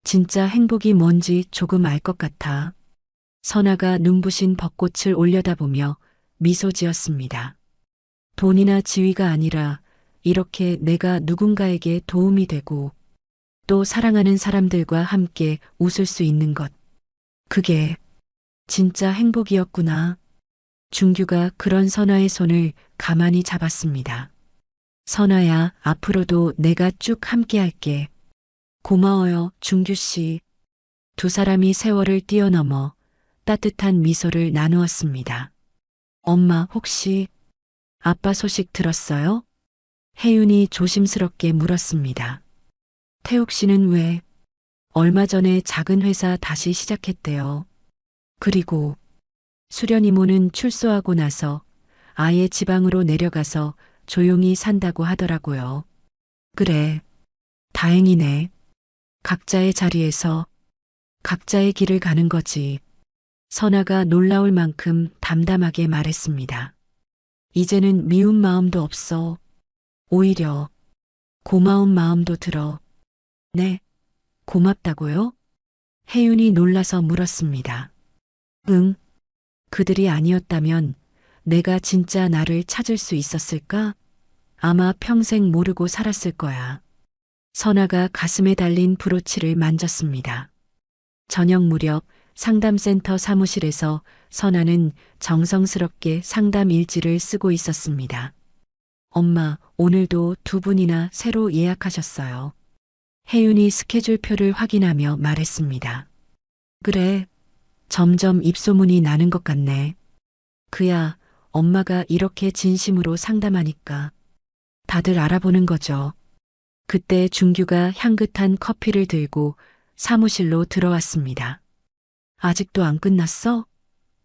진짜 행복이 뭔지 조금 알 것 같아. 선아가 눈부신 벚꽃을 올려다보며 미소 지었습니다. 돈이나 지위가 아니라 이렇게 내가 누군가에게 도움이 되고 또 사랑하는 사람들과 함께 웃을 수 있는 것. 그게 진짜 행복이었구나. 준규가 그런 선아의 손을 가만히 잡았습니다. 선아야, 앞으로도 내가 쭉 함께 할게. 고마워요, 준규 씨. 두 사람이 세월을 뛰어넘어 따뜻한 미소를 나누었습니다. 엄마, 혹시 아빠 소식 들었어요? 혜윤이 조심스럽게 물었습니다. 태욱 씨는 왜? 얼마 전에 작은 회사 다시 시작했대요. 그리고 수련 이모는 출소하고 나서 아예 지방으로 내려가서 조용히 산다고 하더라고요. 그래, 다행이네. 각자의 자리에서 각자의 길을 가는 거지. 선아가 놀라울 만큼 담담하게 말했습니다. 이제는 미운 마음도 없어. 오히려 고마운 마음도 들어. 네, 고맙다고요? 혜윤이 놀라서 물었습니다. 응, 그들이 아니었다면 내가 진짜 나를 찾을 수 있었을까? 아마 평생 모르고 살았을 거야. 선아가 가슴에 달린 브로치를 만졌습니다. 저녁 무렵 상담센터 사무실에서 선아는 정성스럽게 상담 일지를 쓰고 있었습니다. 엄마, 오늘도 두 분이나 새로 예약하셨어요. 혜윤이 스케줄표를 확인하며 말했습니다. 그래, 점점 입소문이 나는 것 같네. 그야 엄마가 이렇게 진심으로 상담하니까 다들 알아보는 거죠. 그때 준규가 향긋한 커피를 들고 사무실로 들어왔습니다. 아직도 안 끝났어?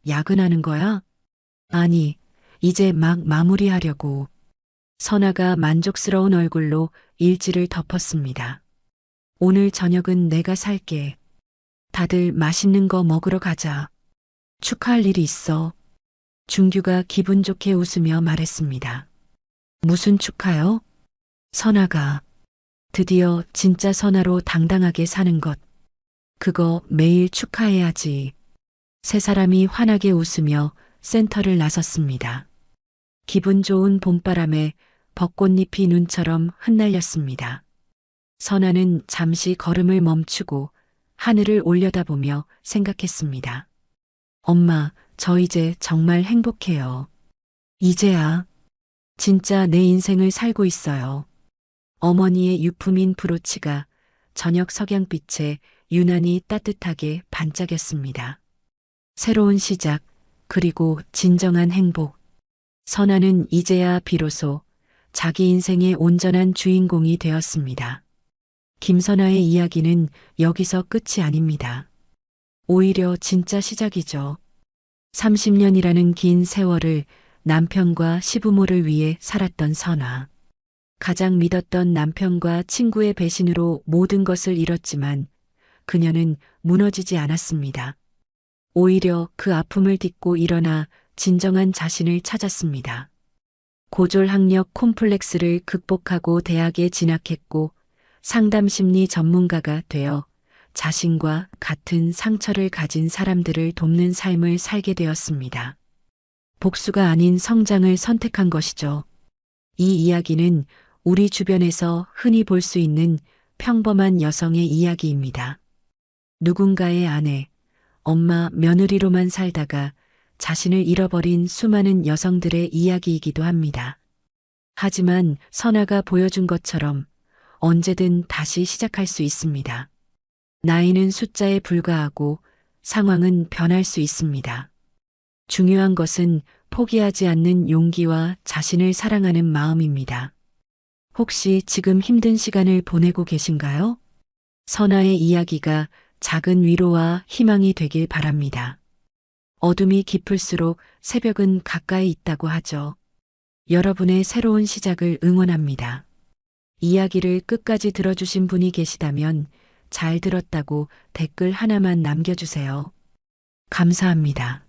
야근하는 거야? 아니, 이제 막 마무리하려고. 선아가 만족스러운 얼굴로 일지를 덮었습니다. 오늘 저녁은 내가 살게. 다들 맛있는 거 먹으러 가자. 축하할 일이 있어. 준규가 기분 좋게 웃으며 말했습니다. 무슨 축하요? 선아가 드디어 진짜 선아로 당당하게 사는 것. 그거 매일 축하해야지. 세 사람이 환하게 웃으며 센터를 나섰습니다. 기분 좋은 봄바람에 벚꽃잎이 눈처럼 흩날렸습니다. 선아는 잠시 걸음을 멈추고 하늘을 올려다보며 생각했습니다. 엄마, 저 이제 정말 행복해요. 이제야 진짜 내 인생을 살고 있어요. 어머니의 유품인 브로치가 저녁 석양빛에 유난히 따뜻하게 반짝였습니다. 새로운 시작, 그리고 진정한 행복. 선아는 이제야 비로소 자기 인생의 온전한 주인공이 되었습니다. 김선아의 이야기는 여기서 끝이 아닙니다. 오히려 진짜 시작이죠. 30년이라는 긴 세월을 남편과 시부모를 위해 살았던 선아. 가장 믿었던 남편과 친구의 배신으로 모든 것을 잃었지만 그녀는 무너지지 않았습니다. 오히려 그 아픔을 딛고 일어나 진정한 자신을 찾았습니다. 고졸학력 콤플렉스를 극복하고 대학에 진학했고 상담심리 전문가가 되어 자신과 같은 상처를 가진 사람들을 돕는 삶을 살게 되었습니다. 복수가 아닌 성장을 선택한 것이죠. 이 이야기는 우리 주변에서 흔히 볼 수 있는 평범한 여성의 이야기입니다. 누군가의 아내, 엄마, 며느리로만 살다가 자신을 잃어버린 수많은 여성들의 이야기이기도 합니다. 하지만 선아가 보여준 것처럼 언제든 다시 시작할 수 있습니다. 나이는 숫자에 불과하고 상황은 변할 수 있습니다. 중요한 것은 포기하지 않는 용기와 자신을 사랑하는 마음입니다. 혹시 지금 힘든 시간을 보내고 계신가요? 선아의 이야기가 작은 위로와 희망이 되길 바랍니다. 어둠이 깊을수록 새벽은 가까이 있다고 하죠. 여러분의 새로운 시작을 응원합니다. 이야기를 끝까지 들어주신 분이 계시다면 잘 들었다고 댓글 하나만 남겨주세요. 감사합니다.